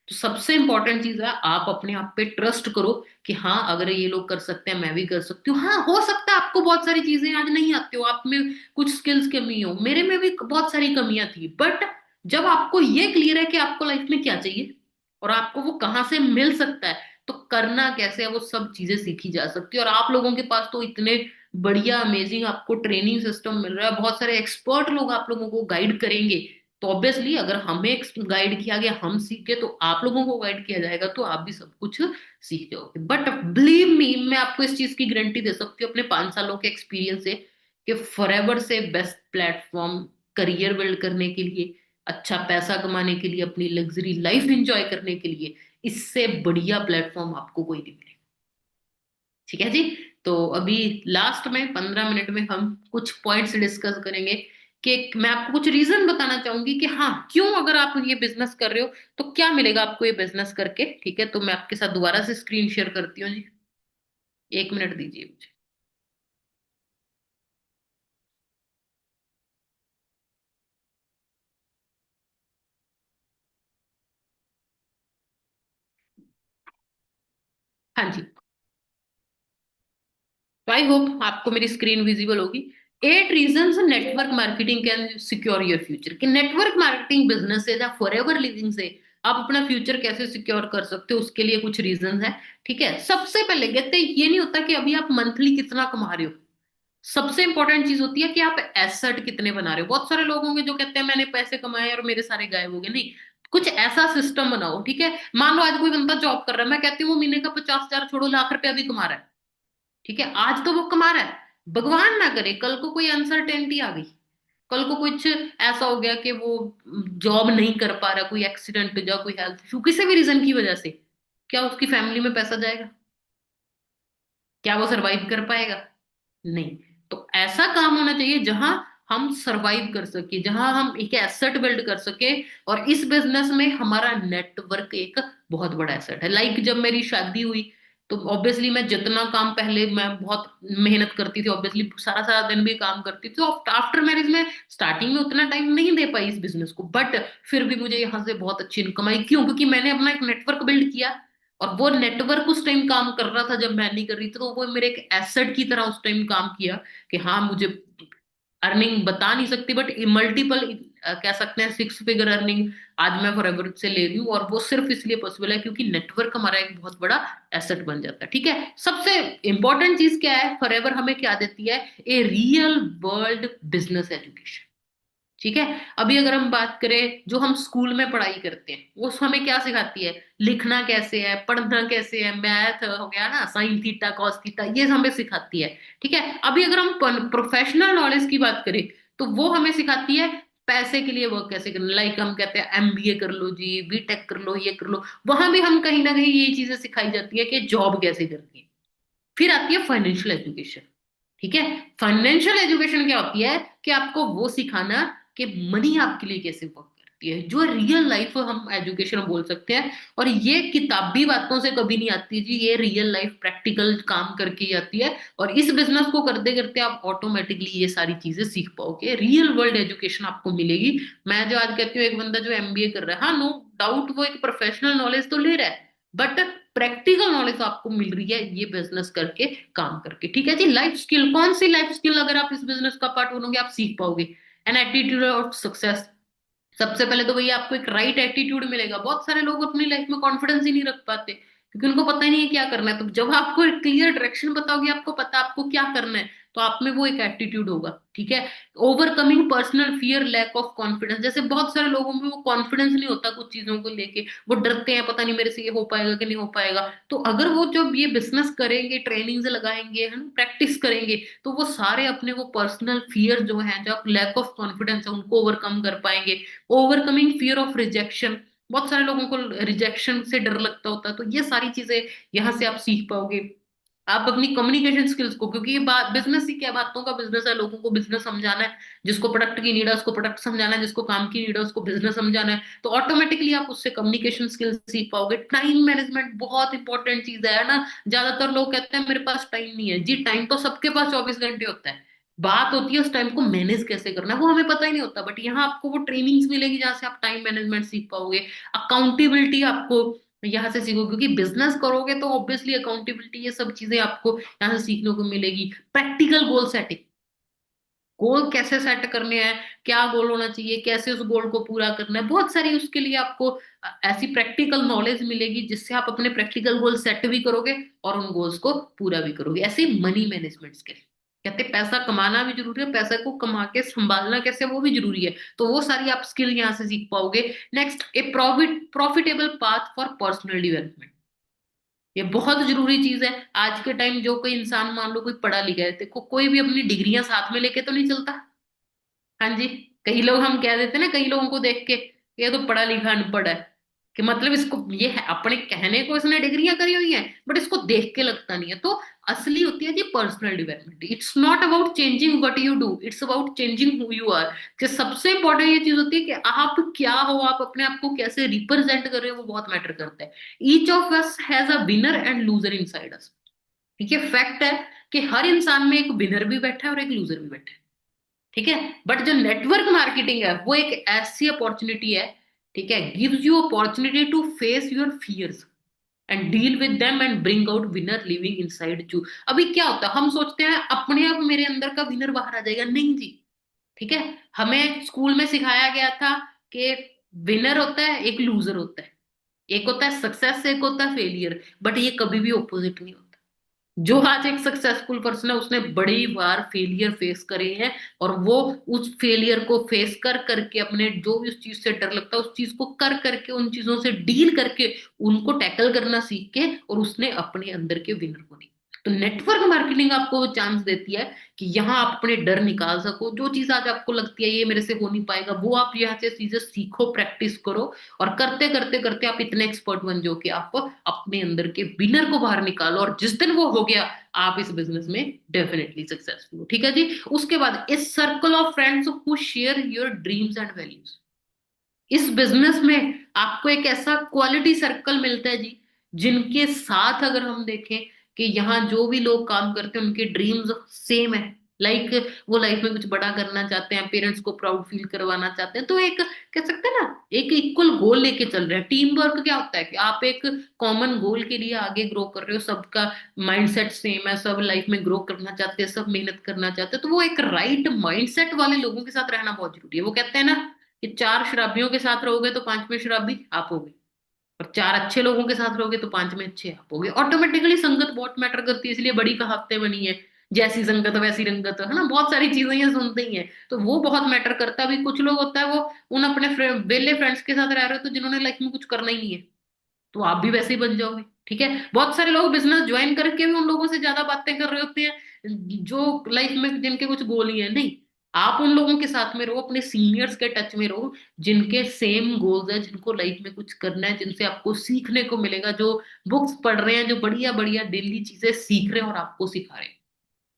तो सबसे इंपॉर्टेंट चीज है आप अपने आप पे ट्रस्ट करो कि हाँ अगर ये लोग कर सकते हैं मैं भी कर सकती हूँ। हाँ हो सकता है आपको बहुत सारी चीजें आज नहीं आती हो, आप में कुछ स्किल्स कमी हो, मेरे में भी बहुत सारी कमियां थी, बट जब आपको ये क्लियर है कि आपको लाइफ में क्या चाहिए और आपको वो कहाँ से मिल सकता है, तो करना कैसे है वो सब चीजें सीखी जा सकती है। और आप लोगों के पास तो इतने बढ़िया अमेजिंग आपको ट्रेनिंग सिस्टम मिल रहा है, बहुत सारे एक्सपर्ट लोग आप लोगों को गाइड करेंगे। तो ऑब्वियसली अगर हमें गाइड किया गया, हम सीखे, तो आप लोगों को गाइड किया जाएगा तो आप भी सब कुछ सीख जाओगे। बट बिलीव मी, मैं आपको इस चीज की गारंटी दे सकती हूँ अपने 5 सालों के एक्सपीरियंस से कि फॉरएवर से बेस्ट प्लेटफॉर्म करियर बिल्ड करने के लिए, अच्छा पैसा कमाने के लिए, अपनी लग्जरी लाइफ एंजॉय करने के लिए, इससे बढ़िया प्लेटफॉर्म आपको कोई नहीं मिलेगा। ठीक है जी। तो अभी लास्ट में 15 मिनट में हम कुछ पॉइंट्स डिस्कस करेंगे कि मैं आपको कुछ रीजन बताना चाहूंगी कि हाँ क्यों अगर आप ये बिजनेस कर रहे हो तो क्या मिलेगा आपको ये बिजनेस करके। ठीक है, तो मैं आपके साथ दोबारा से स्क्रीन शेयर करती हूँ जी। 1 मिनट दीजिए मुझे। हाँ जी। तो आई होप आपको मेरी स्क्रीन विजिबल होगी। 8 reasons network marketing can secure your future, कि नेटवर्क मार्केटिंग बिजनेस से या फॉरएवर लिविंग से आप अपना फ्यूचर कैसे सिक्योर कर सकते हो, उसके लिए कुछ रीजंस हैं। ठीक है, सबसे पहले कहते हैं ये नहीं होता कि अभी आप मंथली कितना कमा रहे हो। सबसे इंपॉर्टेंट चीज होती है कि आप एसेट कितने बना रहे हो। बहुत सारे लोग होंगे जो कहते हैं मैंने पैसे कमाए और मेरे सारे गायब हो गए। नहीं, कुछ ऐसा सिस्टम बनाओ। ठीक है, मान लो आज कोई बंदा जॉब कर रहा है, मैं कहती हूँ वो महीने का 50,000 छोड़ो लाख रुपया भी कमा रहा है। ठीक है, आज तो वो कमा रहा है, भगवान ना करे कल को कोई अनसर्टेनिटी आ गई, कल को कुछ ऐसा हो गया कि वो जॉब नहीं कर पा रहा, कोई एक्सीडेंट हो जाए, कोई हेल्थ इशू, किसी भी रीजन की वजह से, क्या उसकी फैमिली में पैसा जाएगा? क्या वो सरवाइव कर पाएगा? नहीं। तो ऐसा काम होना चाहिए जहां हम सरवाइव कर सके, जहां हम एक एसेट बिल्ड कर सके। और इस बिजनेस में हमारा नेटवर्क एक बहुत बड़ा एसेट है। लाइक जब मेरी शादी हुई तो ऑब्वियसली मैं जितना काम, पहले मैं बहुत मेहनत करती थी, ऑब्वियसली सारा सारा दिन भी काम करती थी, तो आफ्टर मैरिज में स्टार्टिंग में उतना टाइम नहीं दे पाई इस बिजनेस को, बट फिर भी मुझे यहाँ से बहुत अच्छी इनकम आई। क्यों? क्योंकि मैंने अपना एक नेटवर्क बिल्ड किया, और वो नेटवर्क उस टाइम काम कर रहा था जब मैं नहीं कर रही थी, तो वो मेरे एक एसेट की तरह उस टाइम काम किया कि हाँ मुझे अर्निंग बता नहीं सकती बट मल्टीपल, कह सकते हैं 6 फिगर अर्निंग आज मैं फॉरएवर से ले रही हूँ। और वो सिर्फ इसलिए पॉसिबल है क्योंकि नेटवर्क हमारा एक बहुत बड़ा एसेट बन जाता है। ठीक है, सबसे इंपॉर्टेंट चीज क्या है, फॉरएवर हमें क्या देती है? A real world business education. ठीक है, अभी अगर हम बात करें जो हम स्कूल में पढ़ाई करते हैं वो हमें क्या सिखाती है? लिखना कैसे है, पढ़ना कैसे है, मैथ हो गया ना, साइन थीटा कॉस थीटा, ये हमें सिखाती है। ठीक है, अभी अगर हम प्रोफेशनल नॉलेज की बात करें तो वो हमें सिखाती है पैसे के लिए वर्क कैसे करना। लाइक हम कहते हैं एमबीए कर लो जी, बीटेक कर लो, ये कर लो। वहां भी हम कहीं ना कहीं ये चीजें सिखाई जाती है कि जॉब कैसे करनी है। फिर आती है फाइनेंशियल एजुकेशन। ठीक है, फाइनेंशियल एजुकेशन क्या होती है कि आपको वो सिखाना कि मनी आपके लिए कैसे वर्क करती है, जो रियल लाइफ हम एजुकेशन बोल सकते हैं। और ये किताबी बातों से कभी नहीं आती जी, ये रियल लाइफ प्रैक्टिकल काम करके ही आती है। और इस बिजनेस को करते करते आप ऑटोमेटिकली ये सारी चीजें सीख पाओगे, रियल वर्ल्ड एजुकेशन आपको मिलेगी। मैं जो आज कहती हूँ एक बंदा जो एमबीए कर रहा है, हाँ नो डाउट वो एक प्रोफेशनल नॉलेज तो ले रहा है, बट प्रैक्टिकल नॉलेज आपको मिल रही है ये बिजनेस करके, काम करके। ठीक है जी, लाइफ स्किल, कौन सी लाइफ स्किल अगर आप इस बिजनेस का पार्ट बनोगे आप सीख पाओगे? An attitude of success. सबसे पहले तो भैया आपको एक राइट एटीट्यूड मिलेगा। बहुत सारे लोग अपनी लाइफ में कॉन्फिडेंस ही नहीं रख पाते क्योंकि उनको पता ही नहीं है क्या करना है। तो जब आपको एक क्लियर डायरेक्शन बताओगे, आपको पता आपको क्या करना है, तो आप में वो एक एटीट्यूड होगा। ठीक है, overcoming personal fear, lack of confidence. जैसे बहुत सारे लोगों में वो कॉन्फिडेंस नहीं होता कुछ चीजों को लेके, वो डरते हैं पता नहीं मेरे से ये हो पाएगा कि नहीं हो पाएगा। तो अगर वो जब ये बिजनेस करेंगे, ट्रेनिंग लगाएंगे, है ना, प्रैक्टिस करेंगे, तो वो सारे अपने वो पर्सनल फियर जो है, जो लैक ऑफ कॉन्फिडेंस है, उनको ओवरकम कर पाएंगे। ओवरकमिंग फियर ऑफ रिजेक्शन, बहुत सारे लोगों को रिजेक्शन से डर लगता होता है, तो ये सारी चीजें यहाँ से आप सीख पाओगे। आप अपनी कम्युनिकेशन स्किल्स को, क्योंकि ये बात बिजनेस ही क्या है, बातों का बिजनेस है, लोगों को बिजनेस समझाना है। जिसको प्रोडक्ट की नीड है उसको प्रोडक्ट समझाना है, जिसको काम की नीड है उसको बिजनेस समझाना है। तो ऑटोमेटिकली आप उससे कम्युनिकेशन स्किल्स सीख पाओगे। टाइम मैनेजमेंट बहुत इंपॉर्टेंट चीज है ना। ज्यादातर लोग कहते हैं मेरे पास टाइम नहीं है जी, टाइम तो सबके पास 24 घंटे होता है। बात होती है उस टाइम को मैनेज कैसे करना है, वो हमें पता ही नहीं होता। बट यहाँ आपको वो ट्रेनिंग्स मिलेगी जहाँ से आप टाइम मैनेजमेंट सीख पाओगे। अकाउंटेबिलिटी आपको यहाँ से सीखो, क्योंकि बिजनेस करोगे तो ऑब्वियसली अकाउंटेबिलिटी ये सब चीजें आपको यहाँ से सीखने को मिलेगी। प्रैक्टिकल गोल सेटिंग, गोल कैसे सेट करने हैं, क्या गोल होना चाहिए, कैसे उस गोल को पूरा करना है, बहुत सारी उसके लिए आपको ऐसी प्रैक्टिकल नॉलेज मिलेगी जिससे आप अपने प्रैक्टिकल गोल सेट भी करोगे और उन गोल्स को पूरा भी करोगे। ऐसे मनी मैनेजमेंट स्किल, कहते हैं पैसा कमाना भी जरूरी है, पैसा को कमा के संभालना कैसे वो भी जरूरी है। तो वो सारी आप स्किल यहाँ से सीख पाओगे। Next, A profitable path for personal development. ये बहुत जरूरी चीज है। आज के टाइम जो कोई इंसान, मान लो कोई पढ़ा लिखा है, देखो कोई भी अपनी डिग्रियां साथ में लेके तो नहीं चलता। हाँ जी। कई लोग हम कह देते हैं ना, कई लोगों को देख के, ये तो पढ़ा लिखा अनपढ़ है, कि मतलब इसको ये है, अपने कहने को इसने डिग्रियां करी हुई हैं बट इसको देख के लगता नहीं है। तो असली होती है जी personal development. It's not about changing what you do, it's about changing who you are. कि सबसे इंपॉर्टेंट ये चीज होती है कि आप क्या हो, आप अपने आप को कैसे रिप्रेजेंट कर रहे हो, वो बहुत मैटर करता है। Each of us has a winner and loser inside us. ये फैक्ट है कि हर इंसान में एक विनर भी बैठा है और एक लूजर भी बैठा है। ठीक है। बट जो नेटवर्क मार्केटिंग है वो एक ऐसी अपॉर्चुनिटी है, ठीक है, gives you opportunity to face your fears and deal with them and bring out winner living inside you. अभी क्या होता है, हम सोचते हैं अपने आप मेरे अंदर का विनर बाहर आ जाएगा, नहीं जी। ठीक है। हमें स्कूल में सिखाया गया था कि विनर होता है, एक लूजर होता है, एक होता है सक्सेस, एक होता है फेलियर। बट ये कभी भी ऑपोजिट नहीं होता। जो आज एक सक्सेसफुल पर्सन है उसने बड़ी बार फेलियर फेस करे हैं, और वो उस फेलियर को फेस कर करके, अपने जो भी उस चीज से डर लगता है उस चीज को कर करके, उन चीजों से डील करके, उनको टैकल करना सीख के, और उसने अपने अंदर के विनर को नहीं। तो नेटवर्क मार्केटिंग आपको वो चांस देती है कि यहाँ आप अपने डर निकाल सको। जो चीज आज आपको लगती है ये मेरे से हो नहीं पाएगा, वो आप यहाँ से चीजें सीखो, प्रैक्टिस करो, और करते करते करते आप इतने एक्सपर्ट बन जाओ कि आप अपने अंदर के विनर को बाहर निकालो। और जिस दिन वो हो गया, आप इस बिजनेस में डेफिनेटली सक्सेसफुल हो। ठीक है जी। उसके बाद इस circle of friends who share your dreams and values. इस बिजनेस में आपको एक ऐसा क्वालिटी सर्कल मिलता है जी, जिनके साथ अगर हम देखें कि यहाँ जो भी लोग काम करते हैं उनके ड्रीम्स सेम है। लाइक वो लाइफ में कुछ बड़ा करना चाहते हैं, पेरेंट्स को प्राउड फील करवाना चाहते हैं, तो एक कह सकते हैं ना, एक इक्वल गोल लेके चल रहे हैं। टीम वर्क क्या होता है कि आप एक कॉमन गोल के लिए आगे ग्रो कर रहे हो, सबका माइंडसेट सेम है, सब लाइफ में ग्रो करना चाहते हैं, सब मेहनत करना चाहते हैं। तो वो एक राइट माइंडसेट वाले लोगों के साथ रहना बहुत जरूरी है। वो कहते हैं ना कि चार शराबियों के साथ रहोगे तो पांचवें शराबी आप होगे, और चार अच्छे लोगों के साथ रहोगे तो पांच में अच्छे आप होगे। ऑटोमेटिकली संगत बहुत मैटर करती है, इसलिए बड़ी कहावतें बनी है, जैसी संगत वैसी रंगत, है ना, बहुत सारी चीजें ये सुनते ही हैं। तो वो बहुत मैटर करता है। अभी कुछ लोग होता है वो उन अपने वेले फ्रेंड्स के साथ रह रहे हो, तो जिन्होंने लाइफ में कुछ करना ही नहीं है, तो आप भी वैसे ही बन जाओगे। ठीक है। बहुत सारे लोग बिजनेस ज्वाइन करके भी उन लोगों से ज्यादा बातें कर रहे होते हैं जो लाइफ में जिनके कुछ गोल ही है नहीं। आप उन लोगों के साथ में रहो, अपने सीनियर्स के टच में रहो, जिनके सेम गोल्स है, जिनको लाइफ में कुछ करना है, जिनसे आपको सीखने को मिलेगा, जो बुक्स पढ़ रहे हैं, जो बढ़िया बढ़िया डेली चीजें सीख रहे हैं और आपको सिखा रहे हैं।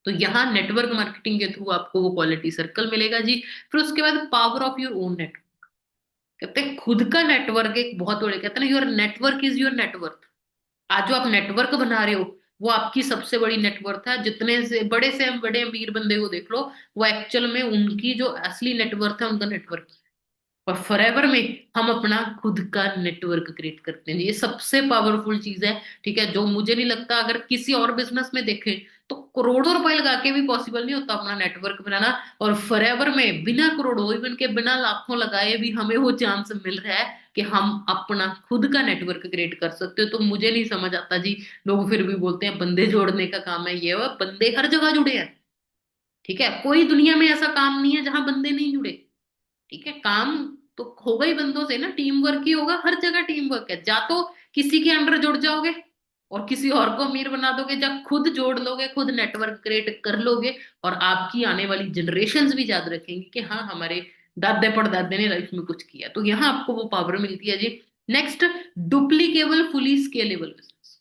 तो यहाँ नेटवर्क मार्केटिंग के थ्रू आपको वो क्वालिटी सर्कल मिलेगा जी। फिर उसके बाद power of your own network. कहते हैं खुद का नेटवर्क एक बहुत बड़े, कहते हैं ना, your network is your network. आज जो आप नेटवर्क बना रहे हो वो आपकी सबसे बड़ी नेटवर्थ है। जितने से बड़े अमीर बंदे को देख लो, वो एक्चुअल में उनकी जो असली नेटवर्थ है उनका नेटवर्क। और फॉरएवर में हम अपना खुद का नेटवर्क क्रिएट करते हैं, ये सबसे पावरफुल चीज है। ठीक है। जो मुझे नहीं लगता अगर किसी और बिजनेस में देखें तो करोड़ों रुपए लगा के भी पॉसिबल नहीं होता अपना नेटवर्क बनाना। और फॉरएवर में बिना करोड़ों, इवन के बिना लाखों लगाए भी हमें वो चांस मिल रहा है कि हम अपना खुद का नेटवर्क क्रिएट कर सकते हो। तो मुझे नहीं समझ आता जी, लोग फिर भी बोलते हैं बंदे जोड़ने का काम है, ये वो, बंदे हर जगह जुड़े हैं। ठीक है। कोई दुनिया में ऐसा काम नहीं है जहां बंदे नहीं जुड़े। ठीक है। काम तो होगा ही बंदों से ना, टीम वर्क ही होगा, हर जगह टीम वर्क है। जा तो किसी के अंडर जुड़ जाओगे और किसी और को अमीर बना दोगे, जब खुद जोड़ लोगे, खुद नेटवर्क क्रिएट कर लोगे, और आपकी आने वाली जनरेशन्स भी याद रखेंगे कि हाँ हमारे दादे परदादे ने लाइफ में कुछ किया। तो यहाँ आपको वो पावर मिलती है जी। Next, duplicable fully scalable business.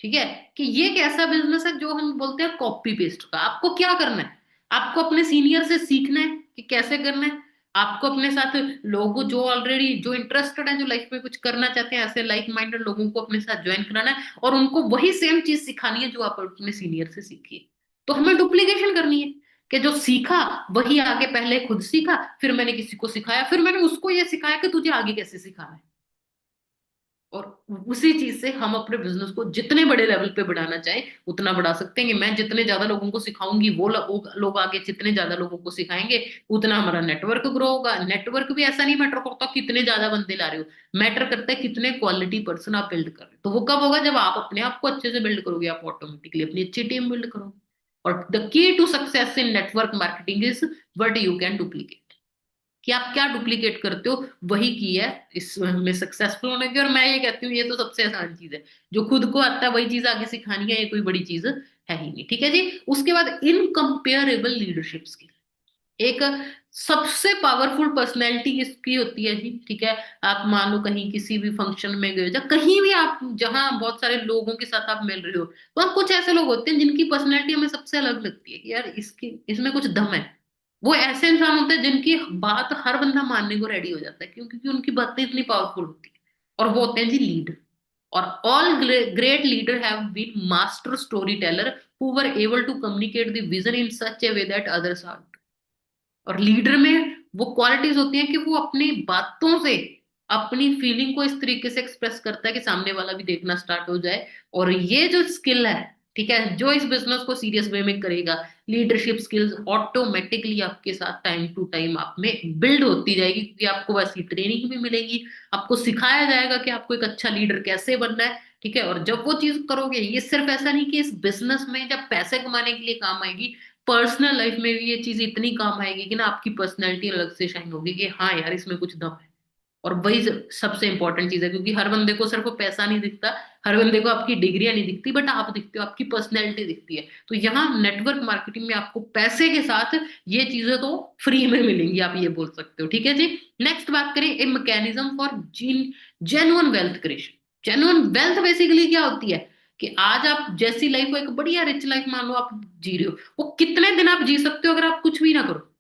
ठीक है, कि ये एक ऐसा बिजनेस है जो हम बोलते हैं कॉपी पेस्ट का। आपको क्या करना है, आपको अपने सीनियर से सीखना है कि कैसे करना है। आपको अपने साथ लोगों जो ऑलरेडी जो इंटरेस्टेड है, जो लाइफ में कुछ करना चाहते हैं, ऐसे लाइक माइंडेड लोगों को अपने साथ ज्वाइन कराना है और उनको वही सेम चीज सिखानी है जो आप अपने सीनियर से सीखी है। तो हमें डुप्लीकेशन करनी है कि जो सीखा वही आगे, पहले खुद सीखा, फिर मैंने किसी को सिखाया, फिर मैंने उसको ये सिखाया कि तुझे आगे कैसे सिखाना है। और उसी चीज से हम अपने बिजनेस को जितने बड़े लेवल पे बढ़ाना चाहें उतना बढ़ा सकते हैं। कि मैं जितने ज्यादा लोगों को सिखाऊंगी, वो लोग आगे जितने ज्यादा लोगों को सिखाएंगे, उतना हमारा नेटवर्क ग्रो होगा। नेटवर्क भी ऐसा नहीं मैटर करता कितने ज्यादा बंदे ला रहे हो, मैटर करता है कितने क्वालिटी पर्सन आप बिल्ड कर रहे हो। तो वो कब होगा, जब आप अपने आप को अच्छे से बिल्ड करोगे, आप ऑटोमेटिकली अपनी अच्छी टीम बिल्ड करोगे। और the key to success in network marketing is what you can duplicate. कि आप क्या डुप्लीकेट करते हो, वही की है इसमें सक्सेसफुल होने की। और मैं ये कहती हूँ ये तो सबसे आसान चीज है, जो खुद को आता है वही चीज आगे सिखानी है, ये कोई बड़ी चीज है ही नहीं। ठीक है जी। उसके बाद इनकम्पेरेबल लीडरशिप स्किल। एक सबसे पावरफुल पर्सनैलिटी किसकी होती है जी, ठीक है। आप मान लो कहीं किसी भी फंक्शन में गए, या कहीं भी आप जहां बहुत सारे लोगों के साथ आप मिल रहे हो, तो आप कुछ ऐसे लोग होते हैं जिनकी पर्सनैलिटी हमें सबसे अलग लगती है कि यार इसकी इसमें कुछ दम है। वो ऐसे इंसान होते हैं जिनकी बात हर बंदा मानने को रेडी हो जाता है, क्योंकि उनकी बातें इतनी पावरफुल होती है। और वो होते हैं जी लीडर। और all great leader have been master story teller who were able to communicate the vision in such a way that others are. और लीडर में वो क्वालिटीज होती हैं कि वो अपनी बातों से अपनी फीलिंग को इस तरीके से एक्सप्रेस करता है कि सामने वाला भी देखना स्टार्ट हो जाए। और ये जो स्किल है, ठीक है, जो इस बिजनेस को सीरियस वे में करेगा, लीडरशिप स्किल्स ऑटोमेटिकली आपके साथ टाइम टू टाइम आप में बिल्ड होती जाएगी, क्योंकि आपको वैसी ट्रेनिंग भी मिलेगी। आपको सिखाया जाएगा कि आपको एक अच्छा लीडर कैसे बनना है। ठीक है, और जब वो चीज करोगे, ये सिर्फ ऐसा नहीं कि इस बिजनेस में जब पैसे कमाने के लिए काम आएगी, पर्सनल लाइफ में भी ये चीज इतनी काम आएगी कि ना आपकी पर्सनैलिटी अलग से शाइन होगी कि हाँ यार इसमें कुछ दम है। और वही सबसे इंपॉर्टेंट चीज है, क्योंकि हर बंदे को सिर्फ पैसा नहीं दिखता, हर बंदे को आपकी डिग्रियां नहीं दिखती, बट आप दिखते हो, आपकी पर्सनैलिटी दिखती है। तो यहाँ नेटवर्क मार्केटिंग में आपको पैसे के साथ ये चीजें तो फ्री में मिलेंगी, आप ये बोल सकते हो। ठीक है जी। नेक्स्ट बात करें, a mechanism for genuine wealth creation. Genuine wealth basically क्या होती है, कि आज आप जैसी लाइफ को, एक बढ़िया रिच लाइफ मान लो आप जी रहे हो, वो कितने दिन आप जी सकते हो अगर आप कुछ भी ना करो,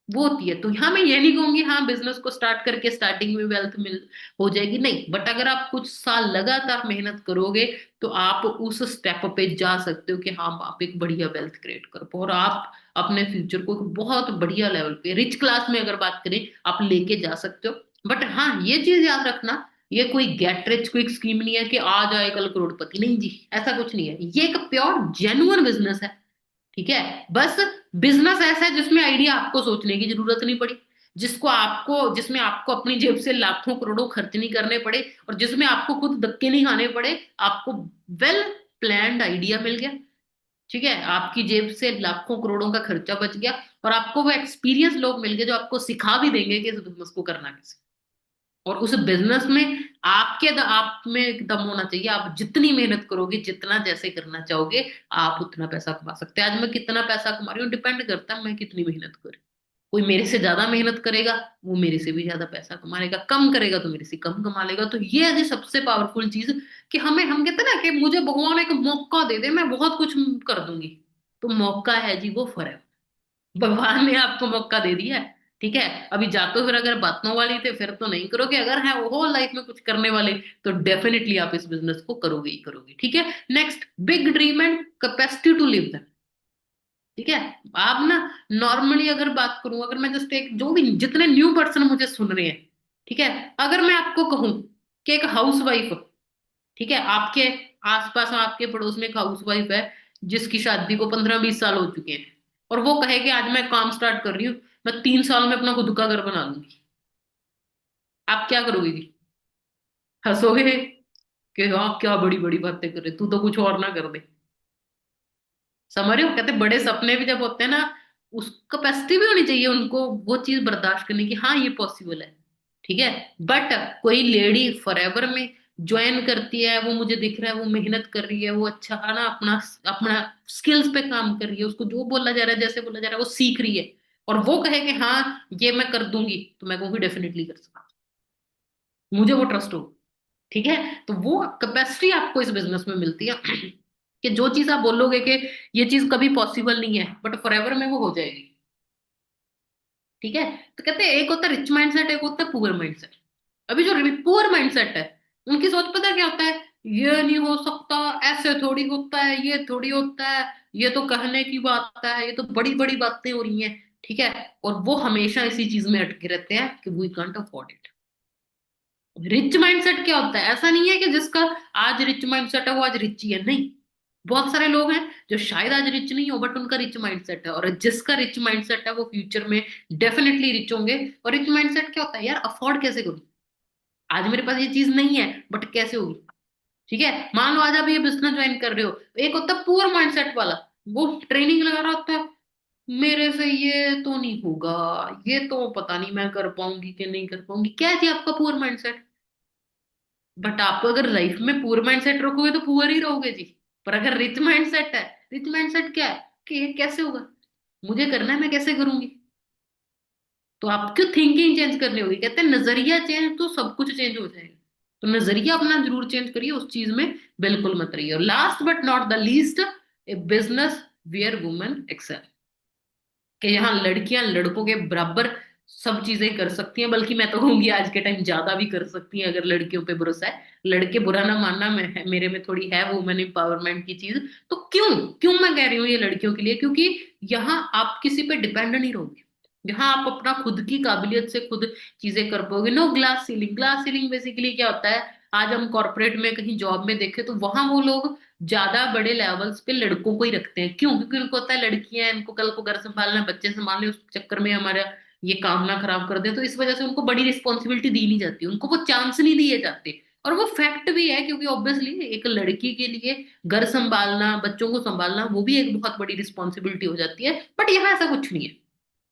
वो होती है। तो यहाँ मैं ये नहीं कहूंगी हाँ बिजनेस को स्टार्ट करके स्टार्टिंग में वेल्थ मिल हो जाएगी, नहीं, बट अगर आप कुछ साल लगातार मेहनत करोगे तो आप उस स्टेप पे जा सकते हो कि हाँ आप एक बढ़िया वेल्थ क्रिएट कर पाओ, और आप अपने फ्यूचर को एक बहुत बढ़िया लेवल पे, रिच क्लास में अगर बात करें, आप लेके जा सकते हो। बट हाँ ये चीज याद रखना, ये कोई गेट रिच क्विक स्कीम नहीं है कि आज आए कल करोड़पति, नहीं जी, ऐसा कुछ नहीं है। ये एक प्योर जेन्युइन बिजनेस है। ठीक है, बस बिजनेस ऐसा है जिसमें आइडिया आपको सोचने की जरूरत नहीं पड़ी, जिसमें आपको अपनी जेब से लाखों करोड़ों खर्च नहीं करने पड़े, और जिसमें आपको खुद धक्के नहीं खाने पड़े। आपको वेल प्लान्ड आइडिया मिल गया, ठीक है, आपकी जेब से लाखों करोड़ों का खर्चा बच गया, और आपको वो एक्सपीरियंस लोग मिल गए जो आपको सिखा भी देंगे कि इस बिजनेस को करना कैसे। और उस बिजनेस में आप में दम होना चाहिए। आप जितनी मेहनत करोगे, जितना जैसे करना चाहोगे, आप उतना पैसा कमा सकते हैं। आज मैं कितना पैसा कमा रही हूँ डिपेंड करता है मैं कितनी मेहनत करूँ। कोई मेरे से ज्यादा मेहनत करेगा, वो मेरे से भी ज्यादा पैसा कमा लेगा, कम करेगा तो मेरे से कम कमा लेगा। तो ये है जी सबसे पावरफुल चीज, कि हम कहते हैं ना कि मुझे भगवान एक मौका दे दे, मैं बहुत कुछ कर दूंगी। तो मौका है जी वो फर्क, भगवान ने आपको मौका दे दिया है। ठीक है, अभी जातो फिर अगर बातों वाली थे फिर तो नहीं करोगे, अगर है वो लाइफ में कुछ करने वाले, तो डेफिनेटली आप इस बिजनेस को करोगे ही करोगे। ठीक है। Next, big dream and capacity to live them. ठीक है, आप ना नॉर्मली अगर बात करूं, अगर मैं जस्ट एक जो भी जितने न्यू पर्सन मुझे सुन रहे हैं, ठीक है, अगर मैं आपको कहूं कि एक हाउस वाइफ, ठीक है, आपके आसपास आपके पड़ोस में एक हाउस वाइफ है जिसकी शादी को 15-20 साल हो चुके हैं, और वो कहे कि आज मैं काम स्टार्ट कर रही हूँ, मैं 3 साल में अपना खुद का घर बना लूंगी, आप क्या करोगे जी? हंसोगे कि हाँ क्या बड़ी बड़ी बातें कर रहे, तू तो कुछ और ना कर दे। समझ रहे हो, कहते बड़े सपने भी जब होते हैं ना, उस कैपेसिटी भी होनी चाहिए उनको वो चीज बर्दाश्त करने की, हाँ ये पॉसिबल है। ठीक है, बट कोई लेडी फॉरएवर में ज्वाइन करती है, वो मुझे दिख रहा है वो मेहनत कर रही है, वो अच्छा है ना, अपना अपना स्किल्स पे काम कर रही है, उसको जो बोला जा रहा है, जैसे बोला जा रहा है वो सीख रही है, और वो कहे कि हाँ ये मैं कर दूंगी, तो मैं कहूँगी डेफिनेटली कर सकती हूँ। मुझे वो ट्रस्ट हो। ठीक है। तो वो कैपेसिटी आपको इस बिजनेस में मिलती है कि जो चीज आप बोलोगे कि ये चीज कभी पॉसिबल नहीं है, बट फॉरएवर में वो हो जाएगी। ठीक है। तो कहते हैं एक होता है रिच माइंडसेट, एक होता है पुअर माइंडसेट। अभी जो पुअर माइंडसेट है, उनकी सोच पता है क्या होता है? ये नहीं हो सकता, ऐसे थोड़ी होता है, ये थोड़ी होता है, ये तो कहने की बात है, ये तो बड़ी बड़ी बातें हो रही हैं। ठीक है। और वो हमेशा इसी चीज में अटके रहते हैं कि we can't afford it. Rich mindset क्या होता है? ऐसा नहीं है कि जिसका आज रिच माइंडसेट है वो आज रिच ही है, नहीं। बहुत सारे लोग हैं जो शायद आज रिच नहीं हो, बट उनका रिच माइंडसेट है, और जिसका रिच माइंडसेट है वो फ्यूचर में डेफिनेटली रिच होंगे। और रिच माइंडसेट क्या होता है? यार अफोर्ड कैसे करूं? आज मेरे पास ये चीज नहीं है, बट कैसे होगी? ठीक है। मान लो आज आप ये बिजनेस ज्वाइन कर रहे हो, एक होता है पुअर माइंडसेट वाला, वो ट्रेनिंग लगा रहा होता है, मेरे से ये तो नहीं होगा, ये तो पता नहीं मैं कर पाऊंगी कि नहीं कर पाऊंगी। क्या है जी आपका पुअर माइंडसेट? बट आप अगर लाइफ में पुअर माइंडसेट रखोगे तो पुअर ही रहोगे जी। पर अगर रिच माइंडसेट है, रिच माइंडसेट क्या है कि ये कैसे होगा, मुझे करना है, मैं कैसे करूंगी? तो आपकी थिंकिंग चेंज करनी होगी। कहते हैं नजरिया चेंज तो सब कुछ चेंज हो जाएगा। तो नजरिया अपना जरूर चेंज करिए, उस चीज में बिल्कुल मत रहिए। और last but not the least, a business where women excel, कि यहाँ लड़कियां लड़कों के बराबर सब चीजें कर सकती हैं, बल्कि मैं तो कहूंगी आज के टाइम ज्यादा भी कर सकती हैं, अगर लड़कियों पे भरोसा है। लड़के बुरा ना मानना, मेरे में थोड़ी है वुमेन एम्पावरमेंट की चीज। तो क्यों क्यों मैं कह रही हूँ ये लड़कियों के लिए? क्योंकि यहाँ आप किसी पे डिपेंड नहीं रहोगे। यहाँ आप अपना खुद की काबिलियत से खुद चीजें कर पाओगे। No glass ceiling. Glass ceiling basically क्या होता है? आज हम कॉर्पोरेट में कहीं जॉब में देखें तो वहां वो लोग ज्यादा बड़े लेवल्स पे लड़कों को ही रखते हैं। क्यों? क्योंकि उनको होता है लड़कियां हैं, इनको कल को घर संभालना है, बच्चे संभालने, उस चक्कर में हमारा ये काम ना खराब कर दे, तो इस वजह से उनको बड़ी रिस्पॉन्सिबिलिटी दी नहीं जाती, उनको वो चांस नहीं दिए जाते। और वो फैक्ट भी है, क्योंकि ऑब्वियसली एक लड़की के लिए घर संभालना, बच्चों को संभालना, वो भी एक बहुत बड़ी रिस्पॉन्सिबिलिटी हो जाती है। बट यहाँ ऐसा कुछ नहीं है।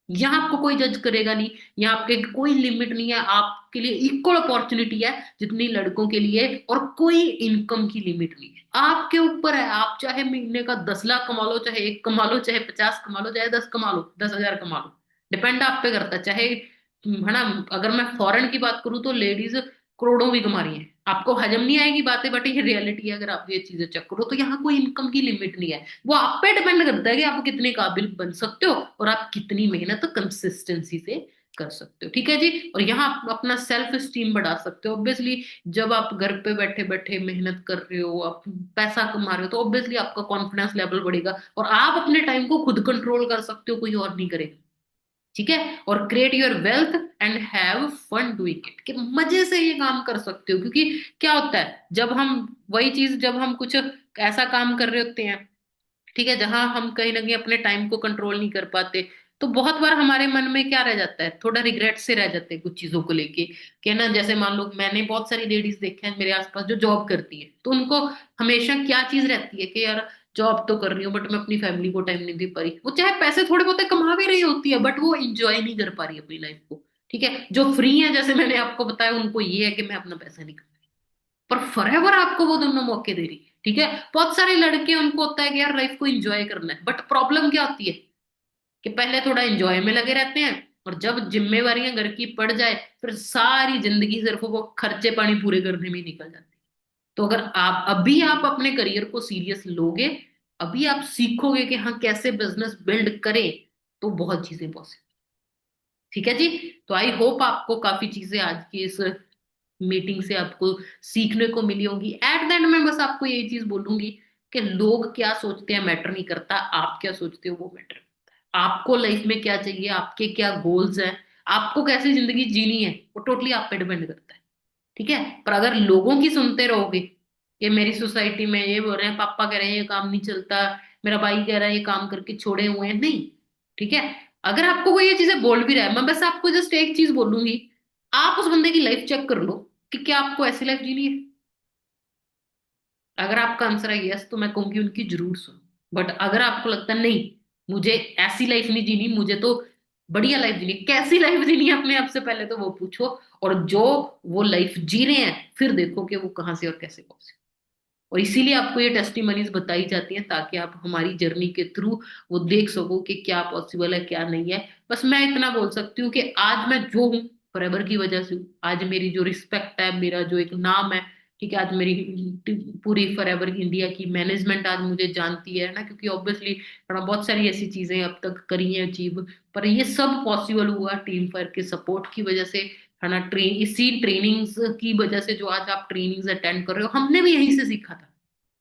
यहाँ आपको कोई जज करेगा नहीं, यहाँ आपके कोई लिमिट नहीं है, आपके लिए इक्वल अपॉर्चुनिटी है जितनी लड़कों के लिए। और कोई इनकम की लिमिट नहीं है, आपके ऊपर है। आप चाहे महीने का 10 लाख कमा लो, चाहे एक कमा लो, चाहे 50 कमा लो, चाहे 10 कमा लो, 10,000 कमा लो, डिपेंड आप पे करता है। चाहे है ना, अगर मैं फॉरेन की बात करूँ तो लेडीज करोड़ों भी कमा रही हैं। आपको हजम नहीं आएगी बातें, बट ये रियलिटी है। अगर आप ये चीजें चेक करो तो यहाँ कोई इनकम की लिमिट नहीं है। वो आप पे डिपेंड करता है कि आप कितने काबिल बन सकते हो और आप कितनी मेहनत कंसिस्टेंसी से कर सकते हो। ठीक है जी। और यहाँ आप अपना सेल्फ स्टीम बढ़ा सकते हो ऑब्वियसली। जब आप घर पे बैठे बैठे मेहनत कर रहे हो, आप पैसा कमा रहे हो, तो ऑब्वियसली आपका कॉन्फिडेंस लेवल बढ़ेगा और आप अपने टाइम को खुद कंट्रोल कर सकते हो, कोई और नहीं करेगा। ठीक है। और create your wealth and have fun doing it, कि मजे से ये काम कर सकते हो। क्योंकि क्या होता है, जब हम वही चीज, जब हम कुछ ऐसा काम कर रहे होते हैं, ठीक है, जहां हम कहीं ना कहीं अपने टाइम को कंट्रोल नहीं कर पाते, तो बहुत बार हमारे मन में क्या रह जाता है, थोड़ा रिग्रेट से रह जाते हैं कुछ चीजों को लेके। कि ना, जैसे मान लो मैंने बहुत सारी लेडीज देखे हैं मेरे आसपास जो जॉब करती है, तो उनको हमेशा क्या चीज रहती है कि यार जॉब तो कर रही हूँ बट मैं अपनी फैमिली को टाइम नहीं दे पा रही। वो चाहे पैसे थोड़े बहुत कमा भी रही होती है, बट वो इंजॉय नहीं कर पा रही अपनी लाइफ को। ठीक है। जो फ्री है, जैसे मैंने आपको बताया, उनको ये है कि मैं अपना पैसा नहीं, पर फॉरएवर आपको वो दोनों मौके दे रही है। ठीक है। बहुत सारे लड़के उनको होता है कि यार लाइफ को एंजॉय करना है, बट प्रॉब्लम क्या होती है कि पहले थोड़ा एंजॉय में लगे रहते हैं, और जब जिम्मेवारियां घर की पड़ जाए, फिर सारी जिंदगी सिर्फ वो खर्चे पानी पूरे करने में ही निकल जाती है। तो अगर आप अभी आप अपने करियर को सीरियस लोगे, अभी आप सीखोगे कि हाँ कैसे बिजनेस बिल्ड करें, तो बहुत चीजें पॉसिबल। ठीक है जी। तो आई होप आपको काफी चीजें आज की इस मीटिंग से आपको सीखने को मिली होंगी। एट द एंड मैं बस आपको यही चीज बोलूंगी कि लोग क्या सोचते हैं मैटर नहीं करता, आप क्या सोचते हो वो मैटर करता है। आपको लाइफ में क्या चाहिए, आपके क्या गोल्स हैं, आपको कैसी जिंदगी जीनी है, वो टोटली आप पे डिपेंड करता है। ठीक है। पर अगर लोगों की सुनते रहोगे कि मेरी सोसाइटी में ये बोल रहे हैं, पापा कह रहे हैं ये काम नहीं चलता, मेरा भाई कह रहा है ये काम करके छोड़े हुए हैं, नहीं। ठीक है। अगर आपको कोई ये चीजें बोल भी रहा है, मैं बस आपको जस्ट एक चीज बोलूंगी, आप उस बंदे की लाइफ चेक कर लो कि क्या आपको ऐसी लाइफ जीनी है। अगर आपका आंसर है यस, तो मैं कहूंगी उनकी जरूर सुनो। बट अगर आपको लगता है नहीं, मुझे ऐसी लाइफ नहीं जीनी, मुझे तो बढ़िया लाइफ जीनी, कैसी लाइफ जीनी है अपने आप से पहले तो वो पूछो। और जो वो लाइफ जी रहे हैं, फिर देखो कि वो कहाँ से और कैसे पहुंचे। और इसीलिए आपको ये टेस्टिमनीज बताई जाती हैं, ताकि आप हमारी जर्नी के थ्रू वो देख सको कि क्या पॉसिबल है क्या नहीं है। बस मैं इतना बोल सकती हूँ कि आज मैं जो हूँ फॉरएवर की वजह से हूँ। आज मेरी जो रिस्पेक्ट है, मेरा जो एक नाम है, ठीक है, आज मेरी पूरी फॉरएवर इंडिया की मैनेजमेंट आज मुझे जानती है ना, क्योंकि ऑब्वियसली बहुत सारी ऐसी चीजें अब तक करी हैं अचीव। पर ये सब पॉसिबल हुआ टीम वर्क के सपोर्ट की वजह से, है ना। इसी ट्रेनिंग्स की वजह से जो आज आप ट्रेनिंग्स अटेंड कर रहे हो, हमने भी यहीं से सीखा था।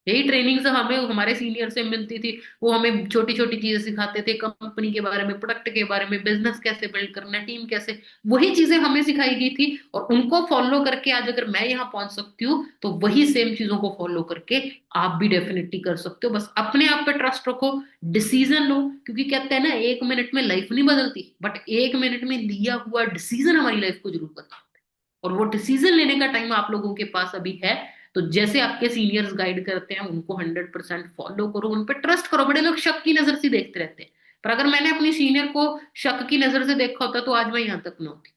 यही ट्रेनिंग्स हमें हमारे सीनियर से मिलती थी। वो हमें छोटी छोटी चीजें सिखाते थे, कंपनी के बारे में, प्रोडक्ट के बारे में, बिजनेस कैसे बिल्ड करना है, टीम कैसे। वही चीजें हमें सिखाई गई थी, और उनको फॉलो करके आज अगर मैं यहाँ पहुंच सकती हूँ, तो वही सेम चीजों को फॉलो करके आप भी डेफिनेटली कर सकते हो। बस अपने आप पे ट्रस्ट रखो, डिसीजन लो, क्योंकि कहते हैं ना, 1 मिनट में लाइफ नहीं बदलती, बट 1 मिनट में लिया हुआ डिसीजन हमारी लाइफ को जरूर बदलता है। और वो डिसीजन लेने का टाइम आप लोगों के पास अभी है। तो जैसे आपके सीनियर्स गाइड करते हैं, उनको 100% फॉलो करो, उन पर ट्रस्ट करो। बड़े लोग शक की नजर से देखते रहते हैं, पर अगर मैंने अपनी सीनियर को शक की नजर से देखा होता, तो आज मैं यहाँ तक ना होती।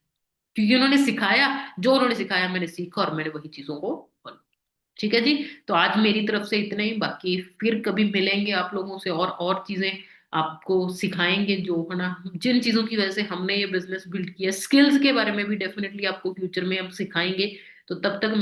क्योंकि उन्होंने सिखाया, जो उन्होंने सिखाया मैंने सीखा, और मैंने वही चीजों को follow। ठीक है जी। तो आज मेरी तरफ से इतना ही, बाकी फिर कभी मिलेंगे आप लोगों से, और चीजें आपको सिखाएंगे, जो है ना, जिन चीजों की वजह से हमने ये बिजनेस बिल्ड किया, स्किल्स के बारे में भी डेफिनेटली आपको फ्यूचर में हम सिखाएंगे। तो तब तक